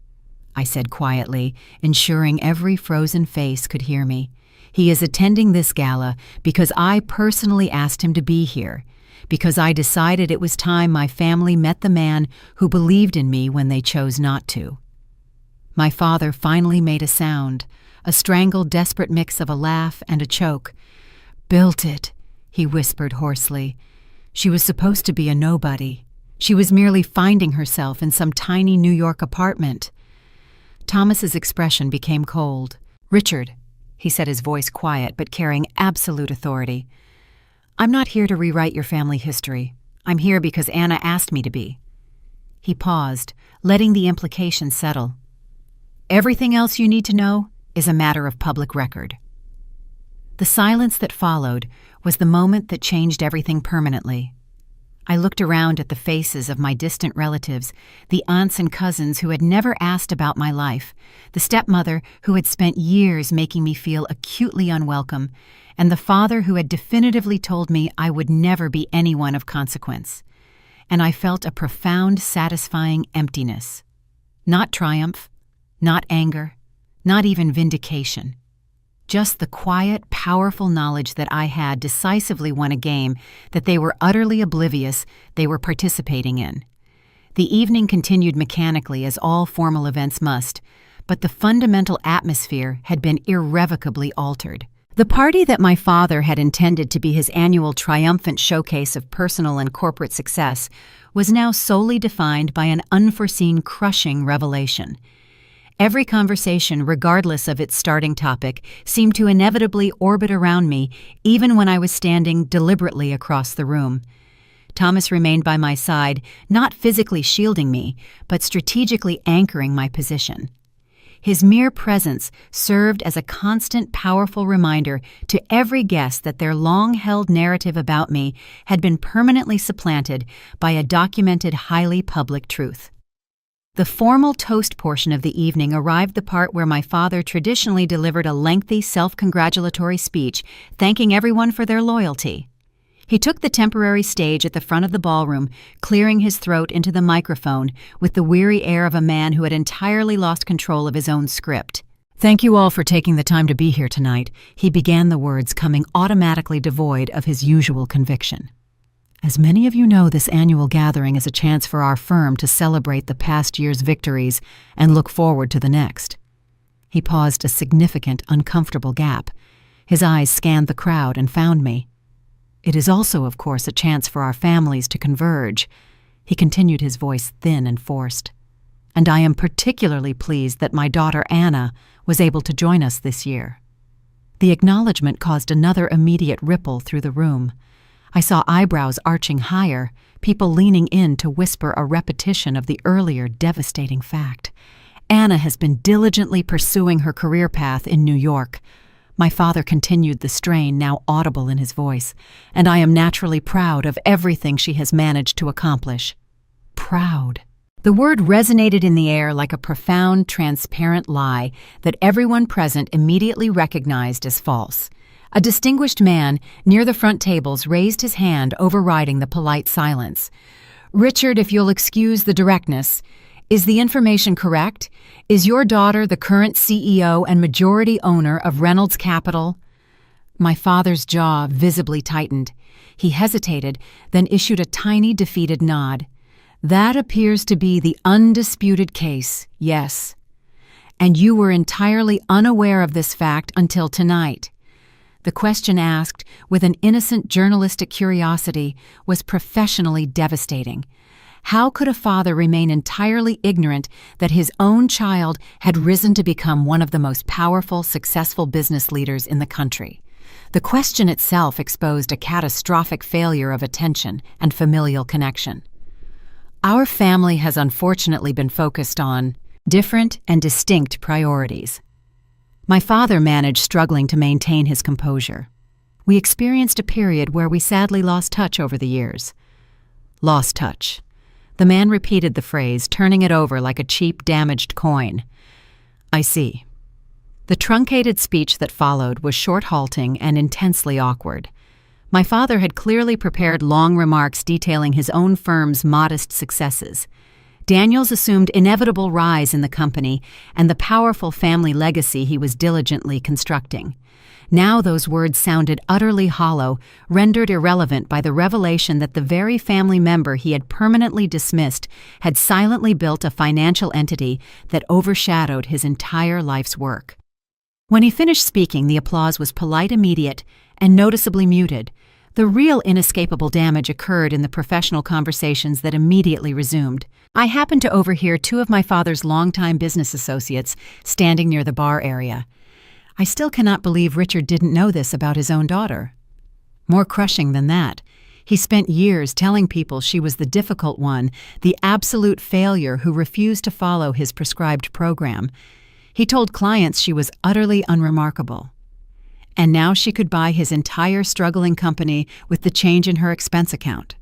I said quietly, ensuring every frozen face could hear me. "He is attending this gala because I personally asked him to be here, because I decided it was time my family met the man who believed in me when they chose not to." My father finally made a sound, a strangled, desperate mix of a laugh and a choke. "Built it," he whispered hoarsely. "She was supposed to be a nobody. She was merely finding herself in some tiny New York apartment." Thomas's expression became cold. "Richard," he said, his voice quiet but carrying absolute authority, "I'm not here to rewrite your family history. I'm here because Anna asked me to be." He paused, letting the implication settle. "Everything else you need to know is a matter of public record." The silence that followed was the moment that changed everything permanently. I looked around at the faces of my distant relatives, the aunts and cousins who had never asked about my life, the stepmother who had spent years making me feel acutely unwelcome, and the father who had definitively told me I would never be anyone of consequence. And I felt a profound, satisfying emptiness. Not triumph, not anger, not even vindication. Just the quiet, powerful knowledge that I had decisively won a game that they were utterly oblivious they were participating in. The evening continued mechanically as all formal events must, but the fundamental atmosphere had been irrevocably altered. The party that my father had intended to be his annual triumphant showcase of personal and corporate success was now solely defined by an unforeseen crushing revelation. Every conversation, regardless of its starting topic, seemed to inevitably orbit around me, even when I was standing deliberately across the room. Thomas remained by my side, not physically shielding me, but strategically anchoring my position. His mere presence served as a constant, powerful reminder to every guest that their long-held narrative about me had been permanently supplanted by a documented, highly public truth. The formal toast portion of the evening arrived the part where my father traditionally delivered a lengthy, self-congratulatory speech, thanking everyone for their loyalty. He took the temporary stage at the front of the ballroom, clearing his throat into the microphone with the weary air of a man who had entirely lost control of his own script. "Thank you all for taking the time to be here tonight," he began, the words coming automatically devoid of his usual conviction. "As many of you know, this annual gathering is a chance for our firm to celebrate the past year's victories and look forward to the next." He paused a significant, uncomfortable gap. His eyes scanned the crowd and found me. "It is also, of course, a chance for our families to converge." He continued, his voice thin and forced. "And I am particularly pleased that my daughter Anna was able to join us this year." The acknowledgement caused another immediate ripple through the room. I saw eyebrows arching higher, people leaning in to whisper a repetition of the earlier devastating fact. "Anna has been diligently pursuing her career path in New York." My father continued, the strain now audible in his voice, "and I am naturally proud of everything she has managed to accomplish." Proud. The word resonated in the air like a profound, transparent lie that everyone present immediately recognized as false. A distinguished man near the front tables raised his hand, overriding the polite silence. "Richard, if you'll excuse the directness, is the information correct? Is your daughter the current CEO and majority owner of Reynolds Capital?" My father's jaw visibly tightened. He hesitated, then issued a tiny, defeated nod. "That appears to be the undisputed case, yes. And you were entirely unaware of this fact until tonight." The question asked, with an innocent journalistic curiosity, was professionally devastating. How could a father remain entirely ignorant that his own child had risen to become one of the most powerful, successful business leaders in the country? The question itself exposed a catastrophic failure of attention and familial connection. Our family has unfortunately been focused on different and distinct priorities. My father managed struggling to maintain his composure. We experienced a period where we sadly lost touch over the years. Lost touch. The man repeated the phrase, turning it over like a cheap, damaged coin. "I see." The truncated speech that followed was short, halting, and intensely awkward. My father had clearly prepared long remarks detailing his own firm's modest successes. Daniel's assumed inevitable rise in the company and the powerful family legacy he was diligently constructing. Now those words sounded utterly hollow, rendered irrelevant by the revelation that the very family member he had permanently dismissed had silently built a financial entity that overshadowed his entire life's work. When he finished speaking, the applause was polite, immediate, and noticeably muted. The real inescapable damage occurred in the professional conversations that immediately resumed. I happened to overhear two of my father's longtime business associates standing near the bar area. I still cannot believe Richard didn't know this about his own daughter. More crushing than that, he spent years telling people she was the difficult one, the absolute failure who refused to follow his prescribed program. He told clients she was utterly unremarkable. And now she could buy his entire struggling company with the change in her expense account.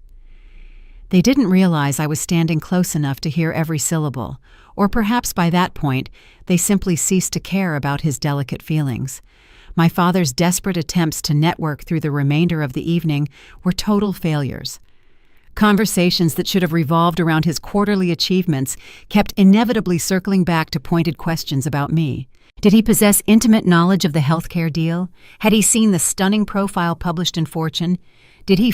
They didn't realize I was standing close enough to hear every syllable, or perhaps by that point, they simply ceased to care about his delicate feelings. My father's desperate attempts to network through the remainder of the evening were total failures. Conversations that should have revolved around his quarterly achievements kept inevitably circling back to pointed questions about me. Did he possess intimate knowledge of the healthcare deal? Had he seen the stunning profile published in Fortune? Did he